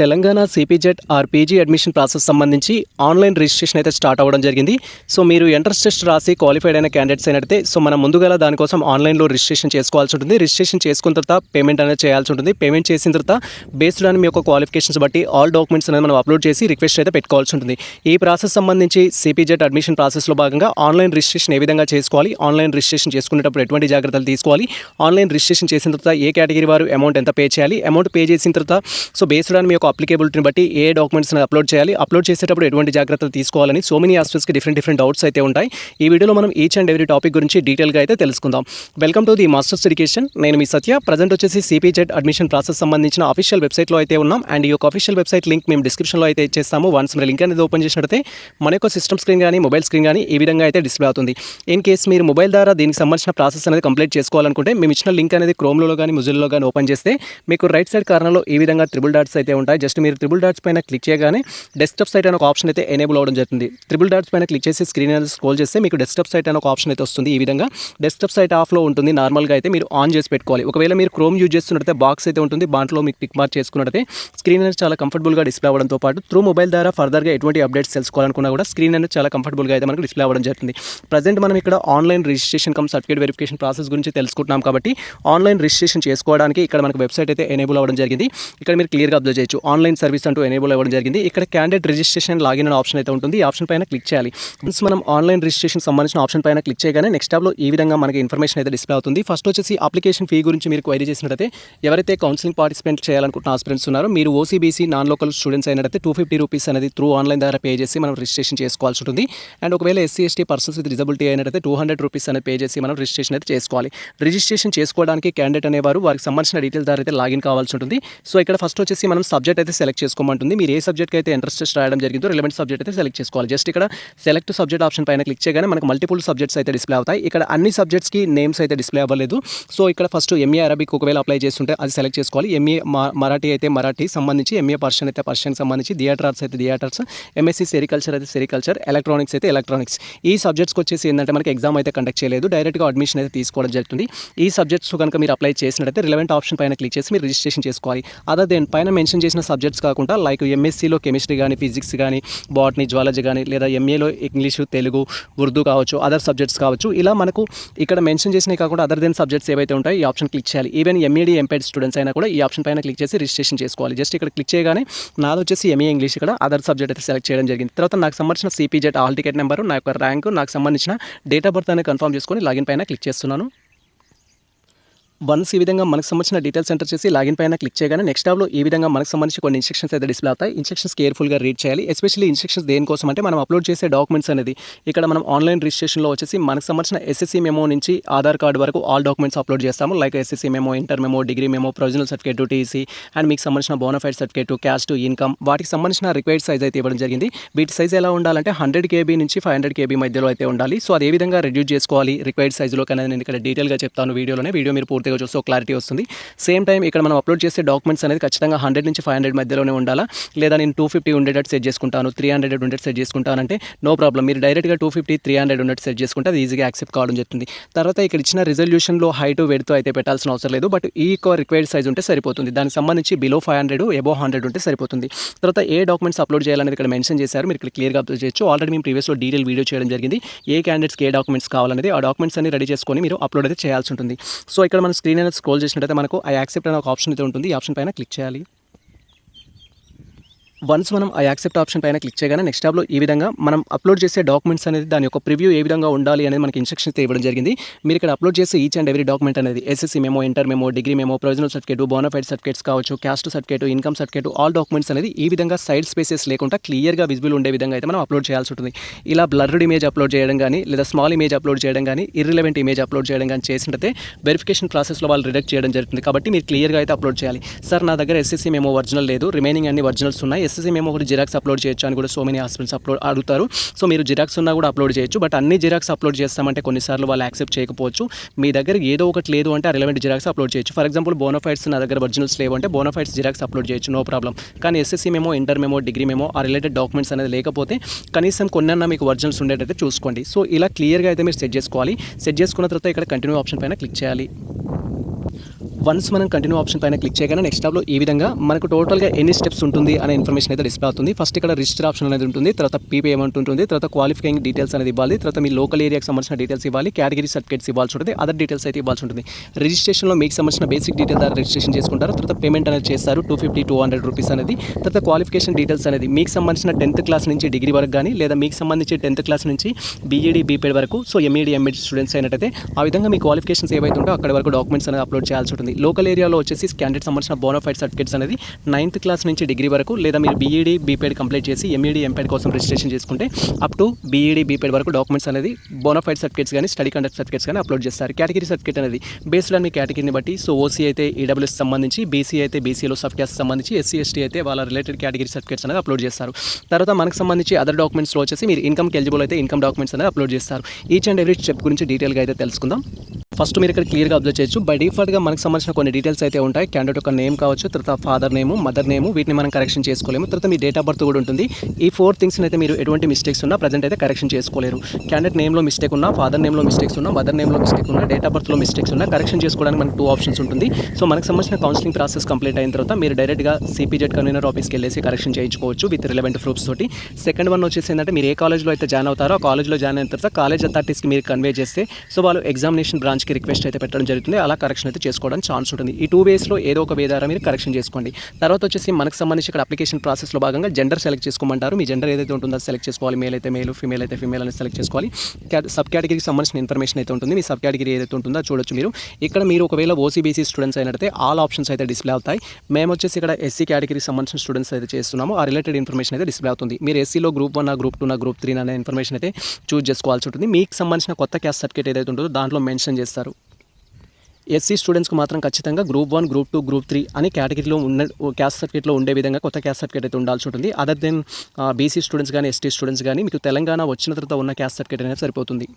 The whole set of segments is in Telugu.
Telangana CPGET or PG admission process సంబంధించి ఆన్లైన్ రిజిస్ట్రేషన్ అయితే స్టార్ట్ అవ్వడం జరిగింది. సో మీరు ఎంట్రన్స్ టెస్ట్ రాసి క్వాలిఫైడ్ అయిన క్యాండిడేట్స్ అయినట్టే సో మనం ముందుగా దానికోసం ఆన్లైన్లో రిజిస్ట్రేషన్ చేసుకోవాల్సి ఉంటుంది. రిజిస్ట్రేషన్ చేసుకున్న తర్వాత పేమెంట్ అనేది చేయాల్సి ఉంటుంది. పేమెంట్ చేసిన తర్వాత బేస్డ్ ఆన్ మీ యొక్క క్వాలిఫికేషన్స్ బట్టి ఆల్ డాక్యుమెంట్స్ అనేది మనం అప్లోడ్ చేసి రిక్వెస్ట్ అయితే పెట్టుకోవాల్సి ఉంటుంది. ఈ ప్రాసెస్ సంబంధించి సిపిజెట్ అడ్మిషన్ ప్రాసెస్లో భాగంగా ఆన్లైన్ రిజిస్ట్రేషన్ ఏ విధంగా చేసుకోవాలి, ఆన్లైన్ రిజిస్ట్రేషన్ చేసుకునేటప్పుడు ఎటువంటి జాగ్రత్తలు తీసుకోవాలి, ఆన్లైన్ రిజిస్ట్రేషన్ చేసిన తర్వాత ఏ కేటగిరీ వారు అమౌంట్ ఎంత పే చేయాలి, అమౌంట్ పే చేసిన తర్వాత సో బేస్డ్ ఆన్ మీ యొక్క అప్లికేబిలిటీని బట్టి ఏ డాక్యుమెంట్స్ అప్లోడ్ చేయాలి, అప్లోడ్ చేసేటప్పుడు ఎటువంటి జాగ్రత్తలు తీసుకోవాలని సో మెనీ ఆస్పెక్ట్స్కి డిఫరెంట్ డౌట్స్ అయితే ఉంటాయి. ఈ వీడియోలో మనం ఈచ్ అండ్ ఎవ్రీ టాపిక్ గురించి డీటెయిల్గా అయితే తెలుసుకుందాం. Welcome to the masters education. నేను మీ సత్య. ప్రజెంట్ వచ్చేసి సిపిజెట్ అడ్మిషన్ ప్రాసెస్ సంబంధించిన అఫీషియల్ వెబ్సైట్లో అయితే ఉన్నాం. అండ్ ఈ యొక్క అఫీషియల్ వెబ్సైట్ లింక్ మేము డిస్క్రిప్షన్లో అయితే ఇచ్చేస్తాము. వన్స్ మీరు లింక్ అనేది ఓపెన్ చేసినట్లయితే మన యొక్క సిస్టమ్ స్క్రీన్ కానీ మొబైల్ స్క్రీన్ కానీ ఈ విధంగా అయితే డిస్ప్లే అవుతుంది. ఇన్ కేస్ మీరు మొబైల్ ద్వారా దీనికి సంబంధించిన ప్రాసెస్ అనేది కంప్లీట్ చేసుకోవాలనుకుంటే మేము ఇచ్చిన లింక్ అనేది క్రోమ్లో కానీ మొజిల్లాలో కానీ ఓపెన్ చేస్తే మీకు రైట్ సైడ్ కార్నర్లో ఈ విధంగా త్రిబుల్ డాట్స్ అయితే ఉంటాయి. జస్ట్ మీరు త్రిబుల్ డాట్స్ పైన క్లిక్ చేయగానే డెస్క్టాప్ సైట్ అనే ఒక ఆప్షన్ అయితే ఎనేబుల్ అవ్వడం జరుగుతుంది. త్రిబుల్ డాట్స్ పైన క్లిక్ చేసి స్క్రీన్ అనేది స్క్రోల్ చేస్తే మీకు డెస్క్టాప్ సైట్ అనే ఒక ఆప్షన్ అయితే వస్తుంది. ఈ విధంగా డెస్క్టాప్ సైట్ ఆఫ్లో ఉంటుంది. నార్మల్గా అయితే మీరు ఆన్ చేసి పెట్టుకోవాలి. ఒకవేళ మీరు క్రోమ్ యూజ్ చేస్తున్నట్లయితే బాక్స్ అయితే ఉంటుంది. దాంట్లో మీకు టిక్ మార్క్ చేసుకున్నట్లయితే స్క్రీన్ అనేది చాలా కంఫర్టబుల్గా డిస్ప్లే అవ్వడంతో పాటు త్రూ మొబైల్ ద్వారా ఫర్దర్గా ఎటువంటి అప్డేట్స్ తెలుసుకోవాలనుకున్నా కూడా స్క్రీన్ అనేది చాలా కంఫర్టబుల్గా అయితే మనకు డిస్ప్లే అవ్వడం జరుగుతుంది. ప్రజెంట్ మనం ఇక్కడ online registration come certificate verification process గురించి తెలుసుకుంటున్నాం కాబట్టి ఆన్లైన్ రిజిస్ట్రేషన్ చేసుకోవడానికి ఇక్కడ మనకు వెబ్సైట్ అయితే ఎనేబుల్ అవ్వడం జరిగింది. ఇక్కడ మీరు క్లియర్గా అబ్జర్వ్ చేయొచ్చు. ఆన్లైన్ సర్వీస్ అంటూ ఎనేబుల్ అవ్వడం జరిగింది. ఇక్కడ క్యాండిడేట్ రిజిస్ట్రేషన్ లాగిన్ అనే ఆప్షన్ అయితే ఉంటుంది. ఈ ఆప్షన్ పైన క్లిక్ చేయాలి. వన్స్ మనం ఆన్లైన్ రిజిస్ట్రేషన్ సంబంధించిన ఆప్షన్ పైన క్లిక్ చేయగానే నెక్స్ట్ టాబ్లో ఈ విధంగా మనకి ఇన్ఫర్మేషన్ అయితే డిస్ప్లే అవుతుంది. ఫస్ట్ వచ్చేసి అప్లికేషన్ ఫీ గురించి మీరు క్వైరీ చేసినట్లయితే ఎవరైతే కౌన్సిలింగ్ పార్టిసిపేట్ చేయాలనుకుంటున్న ఆస్పిరెంట్స్ ఉన్నారో మీరు ఓసీబీసీ నాన్ లోకల్ స్టూడెంట్స్ అయినట్లయితే 250 రూపీస్ అనేది త్రూ ఆన్లైన్ ద్వారా పే చేసి మనం రిజిస్ట్రేషన్ చేసుకోవాల్సి ఉంటుంది. అండ్ ఒకవేళ ఎస్సీ/ఎస్టీ పర్సన్స్ విత్ డిజబిలిటీ అయినట్లయితే 200 రూపీస్ అనేది పే చేసి మనం రిజిస్ట్రేషన్ అయితే చేసుకోవాలి. రిజిస్ట్రేషన్ చేసుకోవడానికి క్యాండిడేట్ అనేవారు వారికి సంబంధించిన డీటెయిల్స్ ద్వారా అయితే లాగిన్ కావాల్సి ఉంటుంది. సో ఇక్కడ ఫస్ట్ వచ్చేసి మనం సబ్జెక్ట్ అయితే సెలెక్ట్ చేసుకోమంటుంది. మీరు ఏ సబ్జెక్ట్ అయితే ఇంట్రెస్ట్ రాయడం జరిగిందో రిలవెంట్ సబ్జెక్ట్ అయితే సెలెక్ట్ చేసుకోవాలి. జస్ట్ ఇక్కడ సెలెక్ట్ సబ్జెక్ట్ ఆప్షన్ పైన క్లిక్ చేయగానే మనకు మల్టిపుల్ సబ్జెక్ట్స్ అయితే డిస్ప్లే అవుతాయి. ఇక్కడ అన్ని సబ్జెక్ట్స్కి నేమ్స్ అయితే డిస్ప్లే అవ్వలేదు. సో ఇక్కడ ఫస్ట్ ఎంఏ అరబిక్ ఒకవేళ అప్లై చేస్తుంటే అది సెలెక్ట్ చేసుకోవాలి. ఎంఏ మరాఠీ అయితే మరాఠీ సంబంధించి, ఎంఏ పర్షియన్ అయితే పర్షియన్ సంబంధించి, థియేటర్ ఆర్ట్స్ అయితే థియేటర్స్, ఎంఎస్సీ సెరికల్చర్ అయితే సెరికల్చర్, ఎలక్ట్రానిక్స్ అయితే ఎలక్ట్రానిక్స్. ఈ సబ్జెక్ట్స్కి వచ్చేసి ఏంటంటే మనకి ఎగ్జామ్ అయితే కండక్ట్ చేయలేదు. డైరెక్ట్గా అడ్మిషన్ అయితే తీసుకోవడం జరుగుతుంది. ఈ సబ్జెక్ట్స్ కనుక మీరు అప్లై చేసినట్లయితే రిలవెంట్ ఆప్షన్ పైన క్లిక్ చేసి మీరు రిజిస్ట్రేషన్ చేసుకోవాలి. అదర్ దెన్ పైన మెన్షన్ చేసిన సబ్జెక్ట్స్ కాకుండా లైక్ ఎంఎస్సీలో కెమిస్ట్రీ కానీ, ఫిజిక్స్ కానీ, బాటనీ, జువాలజీ కానీ, లేదా ఎంఏలో ఇంగ్లీషు, తెలుగు, ఉర్దూ కావచ్చు, అదర్ సబ్జెక్ట్స్ కావచ్చు. ఇలా మనకు ఇక్కడ మెన్షన్ చేసినవి కాకుండా అదర్ దెన్ సబ్జెక్ట్స్ ఏవైతే ఉంటాయో ఈ ఆప్షన్ క్లిక్ చేయాలి. ఈవెన్ ఎంఈడి ఎంపీఎడ్ స్టూడెంట్స్ అయినా కూడా ఈ ఆప్షన్ పైన క్లిక్ చేసి రిజిస్ట్రేషన్ చేసుకోవాలి. జస్ట్ ఇక్కడ క్లిక్ చేయగానే నాది వచ్చేసి ఎంఏ ఇంగ్లీష్, ఇక్కడ అదర్ సబ్జెక్ట్ అయితే సెలెక్ట్ చేయడం జరిగింది. తర్వాత నాకు సంబంధించిన సిపిజెట్ హాల్ టికెట్ నెంబరు, నా యొక్క ర్యాంకు, నాకు సంబంధించిన డేట్ ఆఫ్ బర్త్ అనేది కన్ఫర్మ్ చేసుకొని లాగిన్ పైన క్లిక్ చేస్తున్నాను. వన్స్ ఈ విధంగా మనకు సంబంధించిన డీటెయిల్స్ ఎంటర్ చేసి లాగిన్ పైన క్లిక్ చేయగానే నెక్స్ట్ టాబ్లో ఈ విధంగా మనకు సంబంధించి కొన్ని ఇన్స్ట్రక్షన్స్ అయితే డిస్ప్లే అవుతాయి. ఇన్స్ట్రక్షన్స్ కేర్ఫుల్గా రీడ్ చేయాలి. ఎస్పెషల్లీ ఇన్స్ట్రక్షన్స్ దేనికోసం అంటే మనం అప్లోడ్ చేసే డాక్యుమెంట్స్ అనేది ఇక్కడ మనం ఆన్లైన్ రిజిస్ట్రేషన్లో వచ్చేసి మనకు సంబంధించిన ఎస్ఎస్సీ మెమో నుంచి ఆధార్ కార్డు వరకు ఆల్ డాక్యుమెంట్స్ అప్లోడ్ చేస్తాము. Like SSC memo, inter memo, degree memo, provisional certificate, TC and మీకు సంబంధించిన బోనఫైడ్ సర్టిఫికేట్, క్యాస్ట్, ఇన్కమ్, వాటికి సంబంధించిన రిక్వైర్డ్ సైజ్ అయితే ఇవ్వడం జరిగింది. వీటి సైజ్ ఎలా ఉండాలంటే 100 KB నుంచి 500 KB మధ్యలో అయితే ఉండాలి. సో అది ఏ విధంగా రెడ్యూస్ చేసుకోవాలి రిక్వైర్డ్ సైజులో కానీ నేను ఇక్కడ డీటెయిల్గా చెప్తాను వీడియోలోనే. వీడియో మీరు పూర్తిగా చూస్తే క్లారిటీ వస్తుంది. సేమ్ టైం ఇక్కడ మనం అప్లోడ్ చేసే డాక్యుమెంట్స్ అనేది ఖచ్చితంగా 100 నుంచి 500 మధ్యలోనే ఉండాలా. లేదా నేను 250 ఉండేటట్టు సెట్ చేసుకుంటాను, 300 ఉండేటట్టు సెట్ చేసుకుంటానంటే నో ప్రాబ్లం. మీరు డైరెక్ట్గా 250, 300 ఉండేటట్టు సెట్ చేసుకుంటే అది ఈజీగా యాక్సెప్ట్ కావడం జరుగుతుంది. తర్వాత ఇక్కడ ఇచ్చిన రిజల్యూషన్లో హైట్, వెడ్త్ అయితే పెట్టాల్సిన అవసరం లేదు. బట్ ఈ రిక్వైర్డ్ సైజ్ ఉంటే సరిపోతుంది. దానికి సంబంధించి బిలో 500, అబోవ్ 100 ఉంటే సరిపోతుంది. తర్వాత ఏ డాక్యుమెంట్స్ అప్లోడ్ చేయాలనేది ఇక్కడ మెన్షన్ చేశారు. మీరు ఇక్కడ క్లియర్గా అప్లోడ్ చేయొచ్చు. ఆల్రెడీ మేము ప్రీవియస్లో డీటెయిల్ వీడియో చేయడం జరిగింది. ఏ క్యాండిడేట్స్కి ఏ డాక్యుమెంట్స్ కావాలనేది ఆ డాక్యుమెంట్స్ అన్ని రెడీ చేసుకొని మీరు అప్లోడ్ అయితే చేయాల్సి ఉంటుంది. సో ఇక్కడ మనం స్క్రీన్ అనేది స్క్రోల్ చేసినట్లయితే మనకు ఐ యాక్సెప్ట్ అనే ఒక ఆప్షన్ అయితే ఉంటుంది. ఈ ఆప్షన్ పైన క్లిక్ చేయాలి. వన్స్ మనం ఆ యాక్సెప్ట్ ఆప్షన్ పైన క్లిక్ చేయగానే నెక్స్ట్ టాబ్లో ఈ విధంగా మనం అప్లోడ్ చేసే డాక్యుమెంట్స్ అనేది దాని యొక్క ప్రివ్యూ ఏ విధంగా ఉండాలి అనేది మనకి ఇన్స్ట్రక్షన్స్ ఇవ్వడం జరిగింది. మీరు ఇక్కడ అప్లోడ్ చేసే ఈచ్ అండ్ ఎవ్రీ డాక్యుమెంట్ అనేది SSC memo, inter memo, degree memo, provisional certificate, bonafide certificates కావచ్చు, caste certificate, income certificate, all documents అనేది ఈ విధంగా సైడ్ స్పేసెస్ లేకుండా క్లియర్గా విజిబుల్ ఉండే విధంగా అయితే మనం అప్లోడ్ చేయాల్సి ఉంటుంది. ఇలా బ్లర్డ్ ఇమేజ్ అప్లోడ్ చేయడం కానీ, లేదా స్మాల్ ఇమేజ్ అప్లోడ్ చేయడం కానీ, ఇర్రిలవెంట్ ఇమేజ్ అప్లోడ్ చేయడం కానీ చేసినట్లయితే వెరిఫికేషన్ ప్రాసెస్లో వాళ్ళు రిజెక్ట్ చేయడం జరుగుతుంది. కాబట్టి మీరు క్లియర్గా అయితే అప్లోడ్ చేయాలి. సార్ నా దగ్గర ఎస్ఎస్సీ మెమో ఒరిజినల్ లేదు, రిమైనింగ్ అన్ని ఒరిజినల్స్ ఉన్నాయి, ఎస్ఎస్సీ మెమో ఒకటి జిరాక్స్ అప్లోడ్ చేయొచ్చు అని కూడా సో మెనీ హాస్పిటల్స్ అడుగుతారు. సో మీరు జిరాక్స్ ఉన్నా కూడా అప్లోడ్ చేయొచ్చు. బట్ అన్ని జిరాక్స్ అప్లోడ్ చేస్తామంటే కొన్నిసార్లు వాళ్ళు యాక్సెప్ట్ చేయకపోవచ్చు. మీ దగ్గర ఏదో ఒకటి లేదు అంటే ఆ రిలవెంట్ జిరాక్స్ అప్లోడ్ చేయొచ్చు. ఫర్ ఎగ్జాంపుల్ బోనఫైడ్స్ నా దగ్గర ఒరిజినల్స్ లేవు అంటే బోనఫైడ్స్ జిరాక్స్ అప్లోడ్ చేయొచ్చు, నో ప్రాబ్లం. కానీ SSC memo, inter memo, degree memo ఆ రిలేటెడ్ డాక్యుమెంట్స్ అనేది లేకపోతే కనీసం కొన్నన్నా మీకు ఒరిజినల్స్ ఉండేటైతే చూసుకోండి. సో ఇలా క్లియర్గా అయితే మీరు సెట్ చేసుకోవాలి. సెట్ చేసుకున్న తర్వాత ఇక్కడ కంటిన్యూ ఆప్షన్ పైన క్లిక్ చేయాలి. వన్స్ మనం కంటిన్యూ ఆప్షన్ పైన క్లిక్ చేయగానే నెక్స్ట్ టాబ్లో ఈ విధంగా మనకు టోటల్గా ఎన్ని స్టెప్స్ ఉంటుంది అనే ఇన్ఫర్మేషన్ అయితే డిస్ప్లే అవుతుంది. ఫస్ట్ ఇక్కడ రిజిస్టర్ ఆప్షన్ అనేది ఉంటుంది, తర్వాత పీపీ అమౌంట్ ఉంటుంది, తర్వాత క్వాలిఫైయింగ్ డీటెయిల్స్ అనేది ఇవ్వాలి, తర్వాత మీ లోకల్ ఏరియాకి సంబంధించిన డీటెయిల్స్ ఇవ్వాలి, కేటగిరీ సర్టిఫికేట్స్ ఇవ్వాల్సి ఉంటుంది, అదర్ డీటెయిల్స్ అయితే ఇవ్వాల్సి ఉంటుంది. రిజిస్ట్రేషన్లో మీకు సంబంధించిన బేసిక్ డీటెయిల్ ద్వారా రిజిస్ట్రేషన్ చేసుకుంటారు, తర్వాత పేమెంట్ అనేది చేస్తారు 250-200 రూపీస్ అనేది. తర్వాత క్వాలిఫికేషన్ డీటెయిల్స్ అనేది మీకు సంబంధించిన 10th క్లాస్ నుంచి డిగ్రీ వరకు కానీ, లేదా మీకు సంబంధించి 10th క్లాస్ నుంచి బీఈడీ బీపీఎడ్ వరకు, సో ఎంఈడీ ఎంఎడ్ స్టూడెంట్స్ అయినట్టయితే ఆ విధంగా మీ క్వాలిఫికేషన్స్ ఏవైతే ఉంటే అక్కడ వరకు డాక్యుమెంట్స్ అనేది అప్లోడ్ చేయాల్సి ఉంటుంది. లోకల్ ఏరియాలో వచ్చేసి క్యాండిడేట్ సంబంధించిన బోనఫైడ్ సర్టిఫికేట్స్ అనేది 9th క్లాస్ నుంచి డిగ్రీ వరకు, లేదా మీరు బీఈడీ బీపీఎడ్ కంప్లీట్ చేసి ఎంఈడీ ఎంపీఎడ్ కోసం రిజిస్ట్రేషన్ చేసుకుంటే అప్ టు బీఈడీ బీపీఎడ్ వరకు డాక్యుమెంట్స్ అనేది బోనఫైడ్ సర్టిఫికేట్స్ కానీ స్టడీ కండక్ట్ సర్టిఫికేట్స్ కానీ అప్లోడ్ చేస్తారు. కేటగిరీ సర్టిఫికేట్ అనేది బేస్డ్ ఆన్ మీ కేటగిరీని బట్టి, సో ఓసీ అయితే ఈడబ్ల్యూఎస్ సంబంధించి, బీసీ అయితే బీసీలో సబ్ క్యాస్ట్ సంబంధించి, ఎస్సీ ఎస్టీ అయితే వాళ్ళ రిలేటెడ్ కేటగిరీ సర్టిఫికేట్స్ అనేది అప్లోడ్ చేస్తారు. తర్వాత మనకు సంబంధించి అదర్ డాక్యుమెంట్స్లో వచ్చేసి మీరు ఇన్కమ్కి ఎలిజిబుల్ అయితే ఇన్కమ్ డాక్యుమెంట్స్ అనేది అప్లోడ్ చేస్తారు. ఈచ్ అండ్ ఎవ్రీ స్టెప్ గురించి డీటెయిల్గా అయితే తెలుసుకుందాం. ఫస్ట్ మీరు ఇక్కడ క్లియర్గా అబ్జర్వ్ చేయొచ్చు. బై డిఫాల్ట్గా మనకు సంబంధించిన కొన్ని డీటెయిల్స్ అయితే ఉంటాయి. క్యాండిడేట్ యొక్క నేమ్ కావచ్చు, తర్వాత ఫాదర్ నేము, మదర్ నేము, వీటిని మనం కరెక్షన్ చేసుకోలేము. తర్వాత మీ డేట్ ఆఫ్ బర్త్ కూడా ఉంటుంది. ఈ 4 థింగ్స్ అయితే మీరు ఎటువంటి మిస్టేక్స్ ఉన్నా ప్రజెంట్ అయితే కరెక్షన్ చేసుకోలేరు. క్యాండిడేట్ నేమ్లో మిస్టేక్ ఉన్నా, ఫాదర్ నేమ్లో మిస్టేక్స్ ఉన్నా, మదర్ నేమ్లో మిస్టేక్ ఉన్నా, డేట్ ఆఫ్ బర్త్లో మిస్టేక్స్ ఉన్నా కరెక్షన్ చేసుకోవడానికి మనకు 2 ఆప్షన్స్ ఉంటుంది. సో మనకు సంబంధించిన కౌన్సిలింగ్ ప్రాసెస్ కంప్లీట్ అయిన తర్వాత మీరు డైరెక్ట్గా సిపిజెడ్ కన్వీనర్ ఆఫీస్కి వెళ్ళేసి కరెక్షన్ చేయించుకోవచ్చు విత్ రిలవెంట్ ప్రూఫ్స్ తోటి. సెకండ్ వన్ వచ్చేసి ఏంటంటే మీరు ఏ కాలేజ్లో అయితే జాయిన్ అవుతారో ఆ కాలేజ్లో జాయిన్ అయిన తర్వాత కాలేజ్ అథారిటీస్కి మీరు కన్వే చేస్తే సో వాళ్ళు ఎగ్జామినేషన్ బ్రాంచ్కి రిక్వెస్ట్ అయితే పెట్టడం జరుగుతుంది. అలా కరెక్షన్ అయితే చేసుకోవడానికి ఛాన్స్ ఉంటుంది. ఈ 2 వేస్లో ఏదో ఒక వే ద్వారా మీరు కరెక్షన్ చేసుకోండి. తర్వాత వచ్చేసి మనకు సంబంధించి ఇక్కడ అప్లికేషన్ ప్రాసెస్లో భాగంగా జెండర్ సెలెక్ట్ చేసుకోమంటారు. మీ జెండర్ ఏదైతే ఉంటుందో సెలెక్ట్ చేసుకోవాలి. మేల్ అయితే మేల్, ఫీమేల్ అయితే ఫీమేల్ అనేది సెలెక్ట్ చేసుకోవాలి. సబ్ కేటగిరీకి సంబంధించిన ఇన్ఫర్మేషన్ అయితే ఉంటుంది. మీ సబ్ కేటగిరీ ఏదైతే ఉంటుందో చూడొచ్చు మీరు. ఇక్కడ మీరు ఒకవేళ ఓసీబీసీ స్టూడెంట్స్ అయినట్లయితే ఆల్ ఆప్షన్స్ అయితే డిస్ప్లే అవుతాయి. మేము వచ్చేసి ఇక్కడ ఎస్సీ కేటగిరీకి సంబంధించిన స్టూడెంట్స్ అయితే చేస్తున్నాము. ఆ రిలేటెడ్ ఇన్ఫర్మేషన్ అయితే డిస్ప్లే అవుతుంది. మీరు ఎస్సీలో గ్రూప్ 1, గ్రూప్ 2, గ్రూప్ 3 అనే ఇన్ఫర్మేషన్ అయితే చూస్ చేసుకోవాల్సి ఉంటుంది. మీకు సంబంధించిన కొత్త క్యాస్ట్ సర్టిఫికేట్ ఏదైతే ఉంటుందో దాంట్లో మెన్షన్ చేస్తారు. ఎస్సీ స్టూడెంట్స్కి మాత్రం ఖచ్చితంగా గ్రూప్ 1, గ్రూప్ 2, గ్రూప్ 3 అని కేటగిరీలో ఉన్న క్యాస్ట్ సర్టిఫికేట్లో ఉండే విధంగా కొత్త క్యాస్ట్ సర్టిఫికేట్ అయితే ఉండాల్సి ఉంటుంది. అదర్ దెన్ బీసీ స్టూడెంట్స్ కానీ, ఎస్టీ స్టూడెంట్స్ కానీ మీకు తెలంగాణ వచ్చిన తర్వాత ఉన్న క్యాస్ట్ సర్టిఫికేట్ అనేది సరిపోతుంది.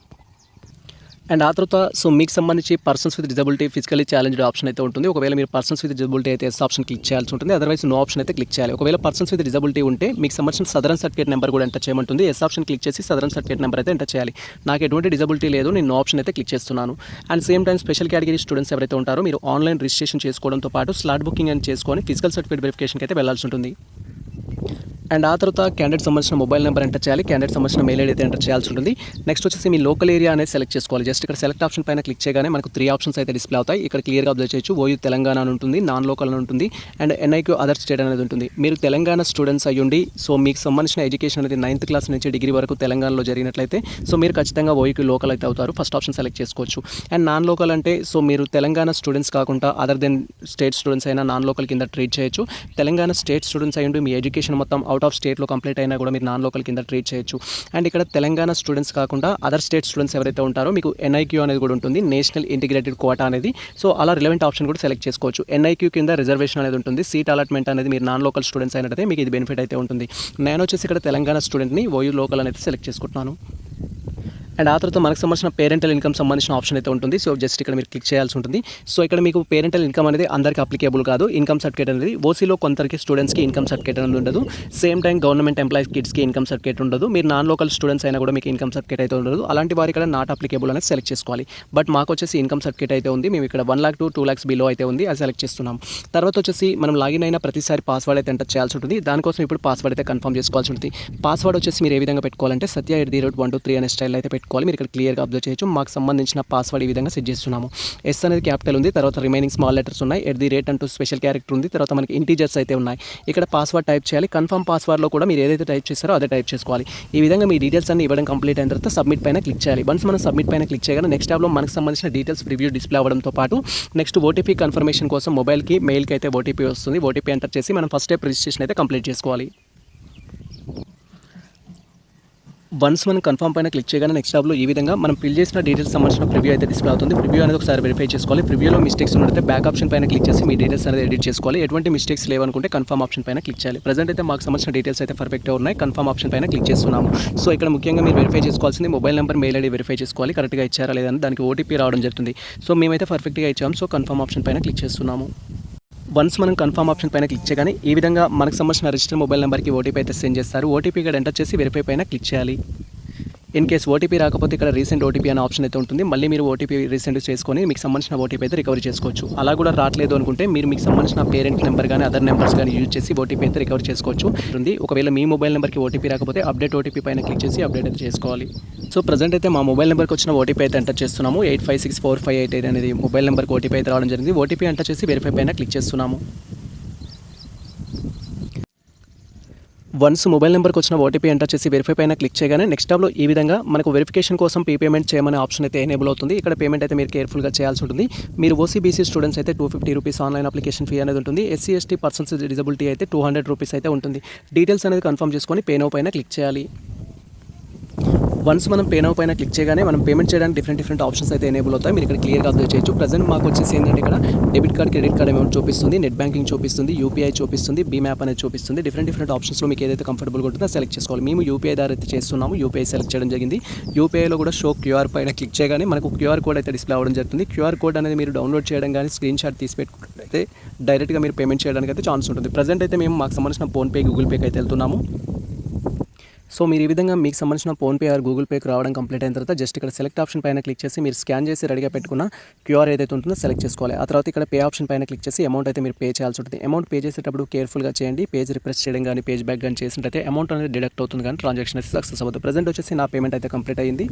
అండ్ ఆ తర్వాత సో మీకు సంబంధించి persons with disability, physically challenged option అయితే ఉంటుంది. ఒకవేళ మీరు పర్సన్స్ విత్ డిజబిలిటీ అయితే ఎస్ ఆప్షన్ క్లిక్ చేయాల్సి ఉంటుంది. అదర్వైజ్ నో ఆప్షన్ అయితే క్లిక్ చేయాలి. ఒకవేళ పర్సన్స్ విత్ డిజబిలిటీ ఉంటే మీకు సంబంధించిన సదరన్ సర్టిఫికేట్ నెంబర్ కూడా ఎంటర్ చేయమంటుంది. ఎస్ ఆప్షన్ క్లిక్ చేసి సదరన్ సర్టిఫికేట్ నెంబర్ అయితే ఎంటర్ చేయాలి. నాకు ఎటువంటి డిజబిలిటీ లేదు, నేను నో ఆప్షన్ అయితే క్లిక్ చేస్తున్నాను. And same time special category students ఎవరైతే ఉంటారో మీరు ఆన్లైన్ రిజిస్ట్రేషన్ చేసుకోవడంతో పాటు స్లాట్ బుకింగ్ అని చేసుకొని ఫిజికల్ సర్టిఫికేట్ వెరిఫికేషన్కి అయితే వెళ్లాల్సి ఉంటుంది. అండ్ ఆ తర్వాత క్యాండిడేట్ సంబంధించిన మొబైల్ నెంబర్ ఎంటర్ చేయాలి. క్యాండిడేట్ సంబంధించిన మెయిల్ ఐడి అయితే ఎంటర్ చేయాల్సి ఉంటుంది. నెక్స్ట్ వచ్చేసి మీ లోకల్ ఏరియా అనేది సెలెక్ట్ చేసుకోవాలి. జస్ట్ ఇక్కడ సెలెక్ట్ ఆప్షన్ పైన క్లిక్ చేయగానే మనకు 3 ఆప్షన్స్ అయితే డిస్ప్లే అవుతాయి. ఇక్కడ క్లియర్గా అబ్జర్వ్ చేయొచ్చు. ఓయూ తెలంగాణ అని ఉంటుంది, నాన్ లోకల్ అని ఉంటుంది, అండ్ ఎన్ఐక్యూ అదర్ స్టేట్ అనేది ఉంటుంది. మీరు తెలంగాణ స్టూడెంట్స్ అయ్యుండి సో మీకు సంబంధించిన ఎడ్యుకేషన్ అనేది 9th క్లాస్ నుంచి డిగ్రీ వరకు తెలంగాణలో జరిగినట్లయితే సో మీరు ఖచ్చితంగా ఓయూకి లోకల్ అయితే అవుతారు. ఫస్ట్ ఆప్షన్ సెలెక్ట్ చేసుకోవచ్చు. అండ్ నాన్ లోకల్ అంటే సో మీరు తెలంగాణ స్టూడెంట్స్ కాకుండా అదర్ దెన్ స్టేట్ స్టూడెంట్స్ అయినా నాన్ లోకల్ కింద ట్రీట్ చేయొచ్చు. తెలంగాణ స్టేట్ స్టూడెంట్స్ అయ్యుండి మీ ఎడ్యుకేషన్ మొత్తం అవుట్ ఆఫ్ స్టేట్లో కంప్లీట్ అయినా కూడా మీరు నాన్ లోకల్ కింద ట్రీట్ చేయొచ్చు. అండ్ ఇక్కడ తెలంగాణ స్టూడెంట్స్ కాకుండా అదర్ స్టేట్ స్టూడెంట్స్ ఎవరైతే ఉంటారో మీకు ఎన్ఐక్యూ అనేది కూడా ఉంటుంది, నేషనల్ ఇంటిగ్రేటెడ్ కోటా అనేది. సో అలా రిలవెంట్ ఆప్షన్ కూడా సెలెక్ట్ చేసుకోవచ్చు. ఎన్ఐక్యూ కింద రిజర్వేషన్ అనేది ఉంటుంది. సీట్ అలాట్మెంట్ అనేది మీరు నాన్ లోకల్ స్టూడెంట్స్ అయినట్టయితే మీకు ఇది బెనిఫిట్ అయితే ఉంటుంది. నేను వచ్చేసి ఇక్కడ తెలంగాణ స్టూడెంట్ని ఓయూ లోకల్ అనేది సెలెక్ట్ చేసుకుంటున్నాను. అండ్ ఆ తర్వాత మనకు సంబంధించిన పేరెంటల్ ఇన్కమ్ సంబంధించిన ఆప్షన్ అయితే ఉంటుంది. సో జస్ట్ ఇక్కడ మీరు క్లిక్ చేయాల్సి ఉంటుంది. సో ఇక్కడ మీకు పేరెంటల్ ఇన్కమ్ అనేది అందరికీ అప్లికేబుల్ కాదు. ఇన్కమ్ సర్టిఫికేట్ అనేది ఓసీలో కొందరికి స్టూడెంట్స్కి ఇన్కమ్ సర్టిఫికేట్ అనేది ఉండదు. సేమ్ టైం గవర్నమెంట్ ఎంప్లాయీస్ కిడ్స్కి ఇన్కమ్ సర్టిఫికేట్ ఉండదు. మీరు నాన్ లోకల్ స్టూడెంట్స్ అయినా కూడా మీకు ఇన్కమ్ సర్టిఫికేట్ అయితే ఉండదు. అలాంటి వారి ఇక్కడ నాట్ అప్లికేబుల్ అనేది సెలెక్ట్ చేసుకోవాలి. బట్ మాకు వచ్చేసి ఇన్కమ్ సర్టిఫికేట్ అయితే ఉంది. మేము ఇక్కడ 1 lakh to 2 lakhs బిలో అయితే ఉంది, అది సెలెక్ట్ చేస్తున్నాం. తర్వాత వచ్చేసి మనం లాగిన్ అయిన ప్రతిసారి పాస్వర్డ్ అయితే ఎంటర్ చేయాల్సి ఉంటుంది. దానికోసం ఇప్పుడు పాస్వర్డ్ అయితే కన్ఫర్మ్ చేసుకోవాల్సి ఉంటుంది. పాస్వర్డ్ వచ్చేసి మీరు ఏ విధంగా పెట్టుకోవాలంటే Satya@123 అనే స్టైల్ అయితే పెట్టుకోవాలి. మీరు ఇక్కడ క్లియర్గా అబ్జర్వ్ చేయొచ్చు. మాకు సంబంధించిన పాస్వర్డ్ ఈ విధంగా సెట్ చేస్తున్నాము. ఎస్ అనేది క్యాపిటల్ ఉంది, తర్వాత రిమైనింగ్ స్మాల్ లెటర్స్ ఉన్నాయి, @ అంటూ స్పెషల్ క్యారెక్టర్ ఉంది, తర్వాత మనకి ఇంటీజర్స్ అయితే ఉన్నాయి. ఇక్కడ పాస్వర్డ్ టైప్ చేయాలి. కన్ఫర్మ్ పాస్వర్డ్లో కూడా మీరు ఏదైతే టైప్ చేస్తారో అదే టైప్ చేసుకోవాలి. ఈ విధంగా మీ డీటెయిల్స్ అన్ని ఇవ్వడం కంప్లీట్ అయిన తర్వాత సబ్మిట్ పైన క్లిక్ చేయాలి. వన్స్ మనం సబ్మిట్ పైన క్లిక్ చేయగానే నెక్స్ట్ ట్యాబ్లో మనకు సంబంధించిన డీటెయిల్స్ ప్రివ్యూ డిస్ప్లే అవ్వడంతో పాటు నెక్స్ట్ ఓటీపీ కన్ఫర్మేషన్ కోసం మొబైల్కి మెయిల్కి అయితే ఓటీపీ వస్తుంది. ఓటీపీ ఎంటర్ చేసి మనం ఫస్ట్ స్టెప్ రిజిస్ట్రేషన్ అయితే కంప్లీట్ చేసుకోవాలి. వన్స్ మనం కన్ఫర్మ్ పైన క్లిక్ చేయగానే నెక్స్ట్ ట్యాబ్లో ఈ విధంగా మనం ఫిల్ చేసిన డీటెయిల్స్ సంబంధించిన ప్రివ్యూ అయితే డిస్ప్లే అవుతుంది. ప్రివ్యూ అనేది ఒకసారి వెరిఫై చేసుకోవాలి. ప్రివ్యూలో మిస్టేక్స్ ఉన్నట్లయితే బ్యాక్ ఆప్షన్ పైన క్లిక్ చేసి మీ డీటెయిల్స్ అనేది ఎడిట్ చేసుకోవాలి. ఎటువంటి మిస్టేక్స్ లేవనుకుంటే కన్ఫర్మ్ ఆప్షన్ పైన క్లిక్ చేయాలి. ప్రజెంట్ అయితే మాకు సంబంధించిన డీటెయిల్స్ అయితే పర్ఫెక్ట్గా ఉన్నాయి. కన్ఫర్మ్ ఆప్షన్ పైన క్లిక్ చేస్తున్నాము. సో ఇక్కడ ముఖ్యంగా మీరు వెరిఫై చేసుకోవాల్సింది mobile number, mail ID verify చేసుకోవాలి. కరెక్ట్గా ఇచ్చారా లేదని దానికి ఓటీపీ రావడం జరుగుతుంది. సో మేమైతే పర్ఫెక్ట్గా ఇచ్చాము. సో కన్ఫర్మ్ ఆప్షన్ పైన క్లిక్ చేస్తున్నాము. వన్స్ మనం కన్ఫర్మ్ ఆప్షన్ పైన క్లిక్ చేయగానే ఈ విధంగా మనకు సంబంధించిన రిజిస్టర్ మొబైల్ నెంబర్కి ఓటీపీ అయితే సెండ్ చేస్తారు. ఓటీపీ ఇక్కడ ఎంటర్ చేసి వెరిఫై పైన క్లిక్ చేయాలి. ఇన్ కేస్ ఓటీపీ రాకపోతే ఇక్కడ రీసెంట్ ఓటీపీ అనే ఆప్షన్ అయితే ఉంటుంది. మళ్ళీ మీరు ఓటీపీ రీసెంట్ చేసుకొని మీకు సంబంధించిన ఓటీపీ అయితే రికవరీ చేసుకోవచ్చు. అలా కూడా రావట్లేదు అనుకుంటే మీరు మీకు సంబంధించిన పేరెంట్ నెంబర్ కానీ అదర్ నెంబర్స్ కానీ యూజ్ చేసి ఓటీపీ అయితే రికవర్ చేసుకోవచ్చు. ఒకవేళ మీ మొబైల్ నెంబర్కి ఓటీపీ రాకపోతే అప్డేట్ ఓటీపీ పైన క్లిక్ చేసి అప్డేట్ అయితే చేసుకోవాలి. సో ప్రజెంట్ అయితే మా మొబైల్ నెంబర్కి వచ్చిన ఓటీపీ అయితే ఎంటర్ చేస్తున్నాము. 856458 అనేది మొబైల్ నెంబర్కి ఓటీపీ అయితే రావడం జరిగింది. ఓటీపీ ఎంటర్ చేసి వెరిఫై పైన క్లిక్ చేస్తున్నాము. వన్స్ మొబైల్ నెంబర్కి వచ్చిన ఓటీపీ ఎంటర్ చేసి వెరిఫై పైన క్లిక్ చేయగానే నెక్స్ట్ టాబ్లో ఈ విధంగా మనకు వెరిఫికేషన్ కోసం పేమెంట్ చేయమనే ఆప్షన్ అయితే ఎనేబుల్ అవుతుంది. ఇక్కడ పేమెంట్ అయితే మీరు కేర్ఫుల్గా చేయాల్సి ఉంటుంది. మీరు ఓసీబీసీ స్టూడెంట్స్ అయితే ₹250 ఆన్లైన్ అప్లికేషన్ ఫీ అనేది ఉంటుంది. ఎస్సీ ఎస్టీ పర్సన్స్ డిజబిలిటీ అయితే ₹200 అయితే ఉంటుంది. డీటెయిల్స్ అనేది కన్ఫర్మ్ చేసుకొని పే నౌ పైన క్లిక్ చేయాలి. వన్స్ మనం పే నౌ పైన క్లిక్ చేయగానే మనం పేమెంట్ చేయడానికి డిఫరెంట్ ఆప్షన్స్ అయితే ఎనేబుల్ అవుతాయి. మీరు ఇక్కడ క్లియర్గా అబ్జర్వ్ చేయొచ్చు. ప్రజెంట్ మాకు వచ్చేసి ఏంటంటే ఇక్కడ debit card, credit card amount చూపిస్తుంది, నెట్ బ్యాంకింగ్ చూపిస్తుంది, యూపీఐ చూపిస్తుంది, మ్యాప్ అనేది చూపిస్తుంది. డిఫరెంట్ ఆప్షన్స్లో మీకు ఏదైతే కంఫర్టబుల్గా ఉంటుందో సెలెక్ట్ చేసుకోవాలి. మేము యూపీఐ ద్వారా అయితే చేస్తున్నాము. యూపీఐ సెలెక్ట్ చేయడం జరిగింది. యూపీఐలో కూడా షో క్యూఆర్ పైన క్లిక్ చేయగానే మనకు క్యూఆర్ కోడ్ అయితే డిస్ప్లే అవ్వడం జరుగుతుంది. క్యూఆర్ కోడ్ అనేది మీరు డౌన్లోడ్ చేయడం కానీ స్క్రీన్ షాట్ తీసి పెట్టుకుంటే డైరెక్ట్గా మీరు పేమెంట్ చేయడానికి అయితే ఛాన్స్ ఉంటుంది. ప్రజెంట్ అయితే మేము మాకు సంబంధించిన ఫోన్పే, గూగుల్ పేకి అయితే వెళ్తున్నాము. సో మీరు ఈ విధంగా మీకు సంబంధించిన ఫోన్పే ఆర్ గూగుల్ పేకి రావడం కంప్లీట్ అయిన తర్వాత జస్ట్ ఇక్కడ సెలెక్ట్ ఆప్షన్ పైన క్లిక్ చేసి మీరు స్కాన్ చేసి రెడీగా పెట్టుకున్న క్యూఆర్ ఏదైతే ఉంటుందో సెలెక్ట్ చేసుకోవాలి. ఆ తర్వాత ఇక్కడ పే ఆప్షన్ పైన క్లిక్ చేసి అమౌంట్ అయితే మీరు పే చేయాల్సి ఉంటుంది. అమౌంట్ పే చేసేటప్పుడు కేర్ఫుల్గా చేయండి. పేజ్ రిఫ్రెష్ చేయడం కానీ పేజ్ బ్యాక్ కానీ చేసినట్టయితే అమౌంట్ అనేది డిడక్ట్ అవుతుంది కానీ ట్రాన్సాక్షన్ అయితే సక్సెస్ అవుతుంది. ప్రజెంట్ వచ్చేసి నా పేమెంట్ అయితే కంప్లీట్ అయ్యింది.